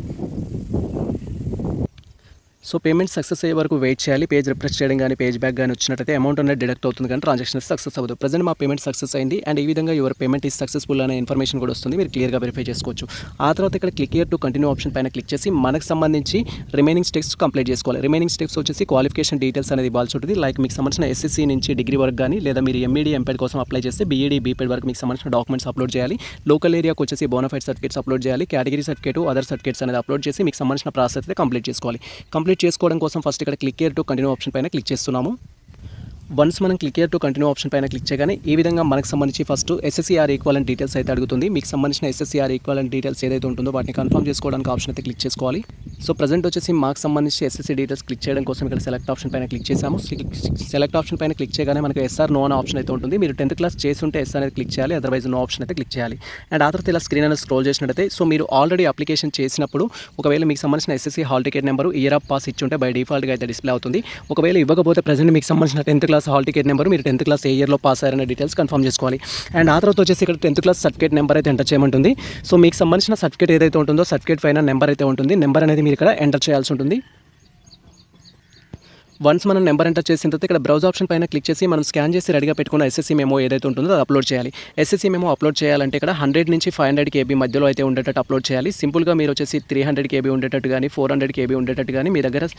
సో పేమెంట్ సక్సెస్ అయ్యే వరకు వెయిట్ చేయాలి. పేజ్ రిఫ్రెష్ చేయడం కానీ పేజ్ బ్యాక్ కానీ వచ్చినట్టయితే అమౌంట్ అనేది డిడక్ట్ అవుతుంది కానీ ట్రాన్సాక్షన్ సక్సెస్ అవ్వదు. ప్రజెంట్ మా పేమెంట్ సక్సెస్ అయింది అండ్ ఈ విధంగా యువర్ పేమెంట్ ఈజ్ సక్సెస్ఫుల్ అనే ఇన్ఫర్మేషన్ కూడా వస్తుంది. మీరు క్లియర్గా వెరిఫై చేసుకోవచ్చు. ఆ తర్వాత ఇక్కడ click here to continue option పైన క్లిక్ చేసి మనకు సంబంధించి రిమైనింగ్ స్టెప్స్ కంప్లీట్ చేసుకోవాలి. రిమైనింగ్ స్టెప్స్ వచ్చేసి క్వాలిఫికేషన్ డీటెయిల్స్ అనేది ఇవ్వాల్సి ఉంటుంది. లైక్ మీకు సంబంధించిన ఎస్ఎస్సీ నుంచి డిగ్రీ వరకు కానీ లేదా మీరు ఎంఈడీ, ఎంపెడ్ కోసం అప్లై చేస్తే బీఈడీ, బీపెడ్ వరకు మీకు సంబంధించిన డాక్యుమెంట్స్ అప్లోడ్ చేయాలి. లోకల్ ఏరియాకి వచ్చేసి బోనఫైడ్ సర్టిఫికేట్స్ అప్లోడ్ చేయాలి. కేటగిరీ సర్టిఫికేట్, అదర్ సర్టిఫికేట్స్ అనేది అప్లోడ్ చేసి మీకు సంబంధించిన ప్రాసెస్ అయితే కంప్లీట్ చేసుకోవాలి. కంప్లీట్ చేసుకోవడం కోసం ఫస్ట్ ఇక్కడ click here to continue option పైన క్లిక్ చేస్తున్నాము. వన్స్ మనం click here to continue option పైన క్లిక్ చేయగానే ఈ విధంగా మనకు సంబంధించి ఫస్ట్ ఎస్ఎస్సీఆర్ ఈక్వాలెంట్ డీటెయిల్స్ అయితే అడుగుతుంది. మీకు సంబంధించిన ఎస్ఎస్సీఆర్ ఈక్వాలెంట్ డీటెయిల్స్ ఏదైతే ఉంటుందో వాటిని కన్ఫర్మ్ చేసుకోవడానికి ఆప్షన్ అయితే క్లిక్ చేసుకోవాలి. సో ప్రజెంట్ వచ్చేసి మాకు సంబంధించి ఎస్ఎస్సీ డీటెయిల్స్ క్లిక్ చేయడం కోసం ఇక్కడ సెలెక్ట్ ఆప్షన్ పైన క్లిక్ చేసాము. సెలెక్ట్ ఆప్షన్ పైన క్లిక్ చేయగానే మనకు ఎస్ఆర్ నో అనే ఆప్షన్ అయితే ఉంటుంది. మీరు 10th క్లాస్ చేసి ఉంటే ఎస్ అనేది క్లిక్ చేయాలి, అదర్వైజ్ నో ఆప్షన్ అయితే క్లిక్ చేయాలి. అండ్ ఆ తర్వాత ఇలా స్క్రీన్ అనేది స్క్రోల్ చేసినట్టయితే సో మీరు ఆల్రెడీ అప్లికేషన్ చేసినప్పుడు ఒకవేళ మీకు సంబంధించిన SSC hall ticket number, year of pass ఇచ్చి ఉంటే బై డిఫాల్ట్గా అయితే డిస్ప్లే అవుతుంది. ఒకవేళ ఇవ్వకపోతే ప్రజెంట్ మీకు సంబంధించిన 10th class hall ticket number, మీరు 10th క్లాస్ ఏ ఇయర్లో పాస్ అయ్యారనే డీటెయిల్స్ కన్ఫర్మ్ చేసుకోవాలి. అండ్ ఆ తర్వాత వచ్చేసి ఇక్కడ 10th క్లాస్ సర్టిఫికేట్ నెంబర్ అయితే ఎంటర్ చేయమంటుంది. సో మీకు సంబంధించిన సర్టిఫికేట్ ఏదైతే ఉంటుందో సర్టిఫికేట్ పైన నెంబర్ అయితే ఉంటుంది. నెంబర్ అనేది మీరు ఇక్కడ ఎంటర్ చేయాల్సి ఉంటుంది. వన్స్ మనం నెంబర్ ఎంటర్ చేసిన తర్వాత ఇక్కడ బ్రౌజ్ ఆప్షన్ పైన క్లిక్ చేసి మనం స్కాన్ చేసి రెడీగా పెట్టుకున్న ఎస్ఎస్సీ మెమో ఏదైతే ఉంటుందో అది అప్లోడ్ చేయాలి. ఎస్ఎస్సీ మెమో అప్లోడ్ చేయాలంటే ఇక్కడ 100 నుంచి 500 KB మధ్యలో అయితే ఉండేటట్టు అప్లోడ్ చేయాలి. సింపుల్గా మీరు వచ్చేసి 300 KB ఉండేటట్టు కానీ 400 KB ఉండేటట్టు కానీ మీ దగ్గర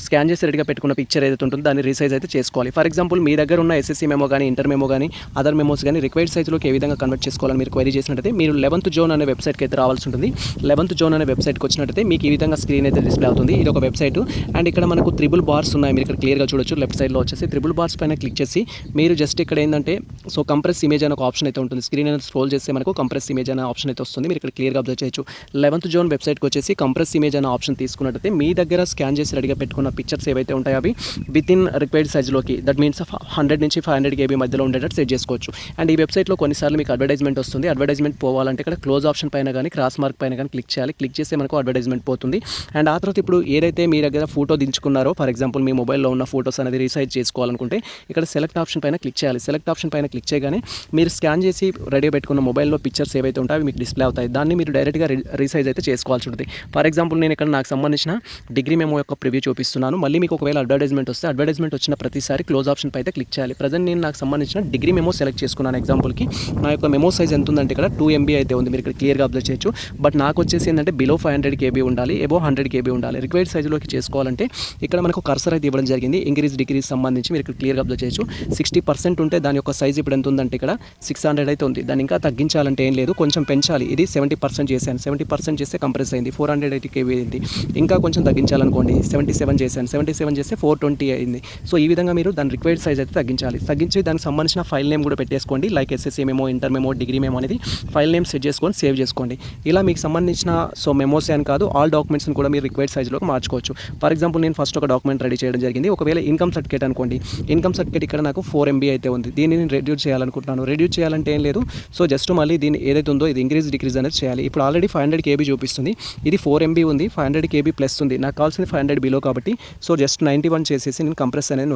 స్కాన్ చేసి రెడీగా పెట్టుకున్న పిక్చర్ ఏదైతే ఉంటుందో దాన్ని రీసైజ్ అయితే చేసుకోవాలి. ఫర్ ఎగ్జాంపుల్ మీ దగ్గర ఉన్న ఎస్ఎస్సీ మెమో కానీ ఇంటర్ మెమో కానీ అదర్ మెమోస్ కానీ రిక్వైర్డ్ సైజ్లోకి ఏ విధంగా కన్వర్ట్ చేసుకోవాలని మీరు క్వైరీ చేసినట్టయితే మీరు 11th జోన్ అనే వెబ్సైట్కి అయితే రావాల్సి ఉంటుంది. 11th జోన్ అనే వెబ్సైట్కి వచ్చినట్టయితే మీకు ఈ విధంగా స్క్రీన్ అయితే డిస్ప్లే అవుతుంది. ఇది ఒక వెబ్సైట్ అండ్ ఇక్కడ మనకు 3 బార్స్ ఉన్నాయి. మీరు ఇక్కడ క్లియర్గా చూడొచ్చు. లెఫ్ట్ సైడ్లో వచ్చేసి 3 బార్స్ పైన క్లిక్ చేసి మీరు జస్ట్ ఇక్కడ ఏంటంటే సో కంప్రెస్ ఇమేజ్ అనే ఒక ఆప్షన్ అయితే ఉంటుంది. స్క్రీన్ అనేది స్క్రోల్ చేస్తే మనకు కంప్రెస్ ఇమేజ్ అనే ఆప్షన్ అయితే వస్తుంది. మీరు ఇక్కడ క్లియర్గా అబ్జర్వ్ చేయొచ్చు. 11th జోన్ వెబ్సైట్కి వచ్చేసి కంప్రెస్ ఇమేజ్ అనే ఆప్షన్ తీసుకున్నట్టయితే మీ దగ్గర స్కాన్ చేసి రెడీగా పెట్టుకున్న పిక్చర్స్ ఏవైతే ఉంటాయో అవి విత్ ఇన్ రిక్వైర్డ్ సైజ్లోకి దట్ మీన్స్ 100 నుంచి 500 KB మధ్యలో ఉండేటట్టు సెట్ చేసుకోవచ్చు. అండ్ ఈ వెబ్సైట్లో కొన్నిసార్లు మీకు అడ్వర్టైజ్మెంట్ వస్తుంది. అడ్వర్టైజ్మెంట్ పోవాలంటే ఇక్కడ క్లోజ్ ఆప్షన్ పైన కానీ క్రాస్ మార్క్ పైన కానీ క్లిక్ చేయాలి. క్లిక్ చేస్తే మనకు అడ్వర్టైజ్మెంట్ పోతుంది. అండ్ ఆ తర్వాత ఇప్పుడు ఏదైతే మీ దగ్గర ఫోటో దించుకున్నారో ఫర్ ఎగ్జాంపుల్ మీ మొబైల్లో ఉన్న ఫోటోస్ అనేది రీసైజ్ చేసుకోవాలనుకుంటే ఇక్కడ సెలెక్ట్ ఆప్షన్ పైన క్లిక్ చేయాలి. సెలెక్ట్ ఆప్షన్ పైన క్లిక్ చేయగానే మీరు స్కాన్ చేసి రెడీ పెట్టుకున్న మొబైల్లో పిక్చర్స్ ఏవైతే ఉంటాయో అవి మీకు డిస్ప్లే అవుతాయి. దాన్ని మీరు డైరెక్ట్గా రీసైజ్ అయితే చేసుకోవాల్సి ఉంటుంది. ఫర్ ఎగ్జాంపుల్ నేను ఇక్కడ నాకు సంబంధించిన డిగ్రీ మెమో యొక్క ప్రివ్యూ చూపిస్తున్నాను. మళ్ళీ మీకు ఒకవేళ అడ్వర్టైజ్మెంట్ వస్తే అడ్వర్టైజ్మెంట్ వచ్చిన ప్రతిసారి క్లోజ్ ఆప్షన్ పైన క్లిక్ చేయాలి. ప్రజెంట్ నేను నాకు సంబంధించిన డిగ్రీ మెమో సెలెక్ట్ చేసుకున్నాను. ఎగ్జాంపుల్కి నా యొక్క మెమో సైజ్ ఎంత ఉందంటే ఇక్కడ 2 MB అయితే ఉంది. మీరు ఇక్కడ క్లియర్గా అబ్జర్వ్ చేయొచ్చు. బట్ నాకు వచ్చేసి ఏంటంటే బిలో 500 KB ఉండాలి, ఎబో 100 KB ఉండాలి. రిక్వైర్డ్ సైజులోకి చేసుకోవాలంటే ఇక్కడ మనకు కర్సర్ అయితే ఇవ్వడం జరిగింది. ఇంక్రీజ్ డిగ్రీస్ సంబంధించి మీరు ఇక్కడ క్లియర్గా అబ్జర్వ్ చేయొచ్చు. 60% ఉంటే దాని యొక్క సైజ్ ఇప్పుడు ఎంత ఉందంటే ఇక్కడ 600 అయితే ఉంది. దాన్ని ఇంకా తగ్గించాలంటే ఏం లేదు, కొంచెం పెంచాలి. ఇది 70% చేశాను. 70% చేస్తే కంప్రెస్ అయింది 480 KB అయింది. ఇంకా కొంచెం తగ్గించాలనుకోండి 77 చేశాను. 77 చేస్తే 420 అయింది. సో ఈ విధంగా మీరు దాని రిక్వైర్డ్ సైజ్ అయితే తగ్గించాలి. తగ్గించి దానికి సంబంధించిన ఫైల్ నేమ్ కూడా పెట్టేసుకోండి. Like SSC memo, inter memo, degree memo అనేది ఫైల్ నేమ్ సెట్ చేసుకొని సేవ్ చేసుకోండి. ఇలా మీకు సంబంధించిన సో మెమోస్ అని కాదు ఆల్ డాక్యుమెంట్స్ని కూడా మీరు రిక్వైర్డ్ సైజ్లోకి మార్చుకోవచ్చు. ఫర్ ఎగ్జాంపుల్ నేను ఫస్ట్ ఒక డాక్యుమెంట్ రెడీ చేయడం జరిగింది. జరిగింది. ఒకవేళ ఇన్కమ్ సర్టిఫికేట్ అనుకోండి, ఇన్కమ్ సర్టిఫికేట్ ఇక్కడ నాకు 4 MB అయితే ఉంది. దీన్ని నేను రెడ్యూస్ చేయాలనుకుంటున్నాను. రెడ్యూస్ చేయాలంటే ఏం లేదు, సో జస్ట్ మళ్ళీ దీన్ని ఏదైతే ఉందో ఇది ఇంక్రీజ్ డిక్రీజ్ అనేది చేయాలి. ఇప్పుడు ఆల్రెడీ 500 KB చూపిస్తుంది, ఇది 4 MB ఉంది, 500 KB ప్లస్ ఉంది. నాకు కావాల్సింది 500 బిలో కాబట్టి సో జస్ట్ 91 చేసేసి నేను కంప్రెస్ అనేది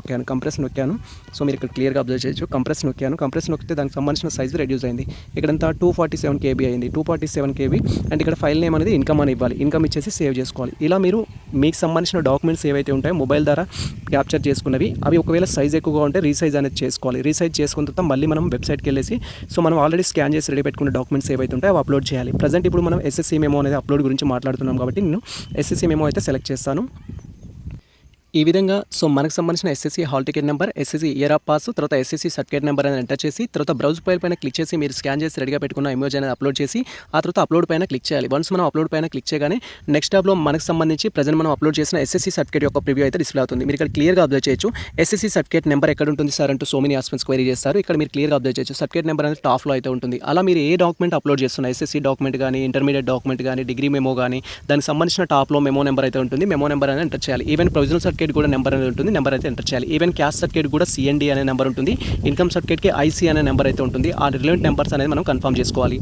నొక్కాను. సో మీరు ఇక్కడ క్లియర్గా అబ్జర్వ్ చేయొచ్చు. కంప్రెస్ నొక్కితే దానికి సంబంధించిన సైజు రెడ్యూస్ అయింది. ఇక్కడంతా 247 KB అయింది. 247 KB అండ్ ఇక్కడ ఫైల్ నేమ్ అనేది ఇన్కమ్ అని ఇవ్వాలి. ఇన్కమ్ ఇచ్చేసి సేవ్ చేసుకోవాలి. ఇలా మీరు మీకు సంబంధించిన డాక్యుమెంట్స్ ఏవైతే ఉంటాయో మొబైల్ ద్వారా క్యాప్చర్ చేసుకున్నవి, అవి ఒకవేళ సైజ్ ఎక్కువగా ఉంటే రీసైజ్ అనేది చేసుకోవాలి. రీసైజ్ చేసుకున్న తర్వాత మళ్ళీ మనం వెబ్సైట్కి వెళ్ళేసి సో మనం ఆల్రెడీ స్కాన్ చేసి రెడీ పెట్టుకున్న డాక్యుమెంట్స్ ఏవైతే ఉంటాయో అవి అప్లోడ్ చేయాలి. ప్రజెంట్ ఇప్పుడు మనం SSC మెమో అనేది అప్లోడ్ గురించి మాట్లాడుతున్నాం కాబట్టి నేను SSC మెమో అయితే సెలెక్ట్ చేస్తాను. ఈ విధంగా సో మనకు సంబంధించిన SSC hall ticket number, SSC year of pass, తర్వాత SSC సర్టిఫికేట్ నెంబర్ అనేది ఎంటర్ చేసి తర్వాత బ్రౌజ్ ఫైల్ పైన క్లిక్ చేసి మీరు స్కాన్ చేసి రెడీగా పెట్టుకున్న ఇమేజ్ అనేది అప్లోడ్ చేసి ఆ తర్వాత అప్లోడ్ పైన క్లిక్ చేయాలి. వన్స్ మనం అప్లోడ్ పైన క్లిక్ చేయగానే నెక్స్ట్ టాబ్లో మనకు సంబంధించి ప్రజెంట్ మనం అప్లోడ్ చేసిన SSC సర్టిఫికేట్ యొక్క ప్రివ్యూ అయితే డిస్ప్లే అవుతుంది. మీరు ఇక్కడ క్లియర్గా అబ్జర్వ్ చేయొచ్చు. SSC సర్టిఫికేట్ నెంబర్ ఎక్కడ ఉంటుంది సార్ అంటూ సో మెనీ ఆస్పెక్ట్స్ క్వైరీ చేస్తారు. ఇక్కడ మీరు క్లియర్గా అబ్జర్వ్ చేయొచ్చు. సర్టిఫికేట్ నెంబర్ అనేది టాప్లో అయితే ఉంటుంది. అలా మీరు ఏ డాక్యుమెంట్ అప్లోడ్ చేస్తున్నా, SSC డాక్యుమెంట్ కానీ, ఇంటర్మీడియట్ డాక్యుమెంట్ కానీ, డిగ్రీ మెమో కానీ, దానికి సంబంధించిన టాప్లో మెమో నెంబర్ అయితే ఉంటుంది. మెమో నెంబర్ అనేది ఎంటర్ చేయాలి. ఈవెన్ ప్రొవిజనల్ సర్టిఫికేట్ కూడా నెంబర్ అనేది ఉంటుంది. నెంబర్ అయితే ఎంటర్ చేయాలి. ఈవెన్ క్యాస్ట్ సర్టిఫికేట్ కూడా CND అనే నెంబర్ ఉంటుంది. ఇన్కమ్ సర్టిఫికేట్కి IC అనే నెంబర్ అయితే ఉంటుంది. ఆ రిలవెంట్ నెంబర్స్ అనేది మనం కన్ఫర్మ్ చేసుకోవాలి.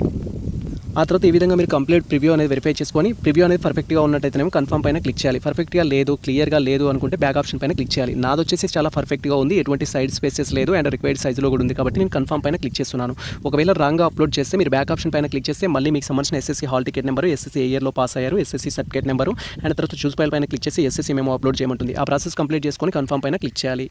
ఆ తర్వాత ఈ విధంగా మీరు కంప్లీట్ ప్రివ్యూ అనేది వెరిఫై చేసుకొని ప్రివ్యూ అనేది పర్ఫెక్ట్గా ఉన్నట్టయితేనేమో కన్ఫర్మ్ పైన క్లిక్ చేయాలి. పర్ఫెక్ట్గా లేదు, క్లియర్గా లేదు అనుకుంటే బ్యాక్ ఆప్షన్ పైన క్లిక్ చేయాలి. నాది వచ్చేసి చాలా పర్ఫెక్ట్గా ఉంది, ఎటువంటి సైడ్ స్పేసెస్ లేదు అండ్ రిక్వైర్డ్ సైజులో కూడా ఉంది కాబట్టి నేను కన్ఫర్మ్ పైన క్లిక్ చేస్తున్నాను. ఒకవేళ రాంగ్గా అప్లోడ్ చేస్తే మీరు బ్యాక్ ఆప్షన్ పైన క్లిక్ చేస్తే మళ్ళీ మీకు సంబంధించిన SSC hall ticket number, SSC ఏ ఇయర్లో పాస్ అయ్యారు, SSC సర్టిఫికేట్ నెంబరు అండ్ తర్వాత చూస్ ఫైల్ పైన క్లిక్ చేసి SSC మెమో అప్లోడ్ చేయమంటుంది. ఆ ప్రాసెస్ కంప్లీట్ చేసుకొని కన్ఫర్మ్ పైన క్లిక్ చేయాలి.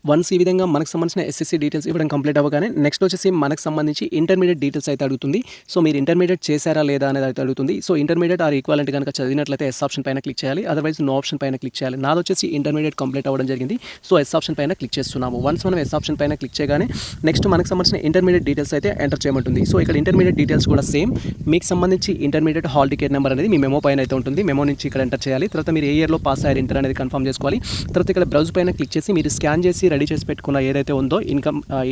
వన్స్ ఈ విధంగా మనకు సంబంధించిన SSC డీటెయిల్స్ ఇవ్వడం కంప్లీట్ అవ్వగానే నెక్స్ట్ వచ్చేసి మనకు సంబంధించి ఇంటర్మీడియట్ డీటెయిల్స్ అయితే అడుగుతుంది. సో మీరు ఇంటర్మీడియట్ చేశారా లేదా అనేది అయితే అడుగుతుంది. సో ఇంటర్మీడియట్ ఆర్ ఈక్వాలెంట్ కనుక చదివినట్లయితే S ఆప్షన్ పైన క్లిక్ చేయాలి, అదర్వైజ్ నో ఆప్షన్ పైన క్లిక్ చేయాలి. నాది వచ్చేసి ఇంటర్మీడియట్ కంప్లీట్ అవ్వడం జరిగింది. సో S ఆప్షన్ పైన క్లిక్ చేస్తున్నాము. వన్స్ మనం S ఆప్షన్ పైన క్లిక్ చేయగానే నెక్స్ట్ మనకు సంబంధించిన ఇంటర్మీడియట్ డీటెయిల్స్ అయితే ఎంటర్ చేయమంటుంది. సో ఇక్కడ ఇంటర్మీడియట్ డీటెయిల్స్ కూడా సేమ్, మీకు సంబంధించి ఇంటర్మీడియట్ హాల్ టికెట్ నెంబర్ అనేది మీ మెమో పైన అయితే ఉంటుంది. మెమో నుంచి ఇక్కడ ఎంటర్ చేయాలి. తర్వాత మీరు ఏ ఇయర్లో పాస్ అయ్యారు ఇంటర్ అనేది కన్ఫర్మ్ చేసుకోవాలి. తర్వాత ఇక్కడ బ్రౌజ్ పైన క్లిక్ చేసి మీరు స్కాన్ చేసి రెడీ చేసి పెట్టుకున్న ఏదైతే ఉందో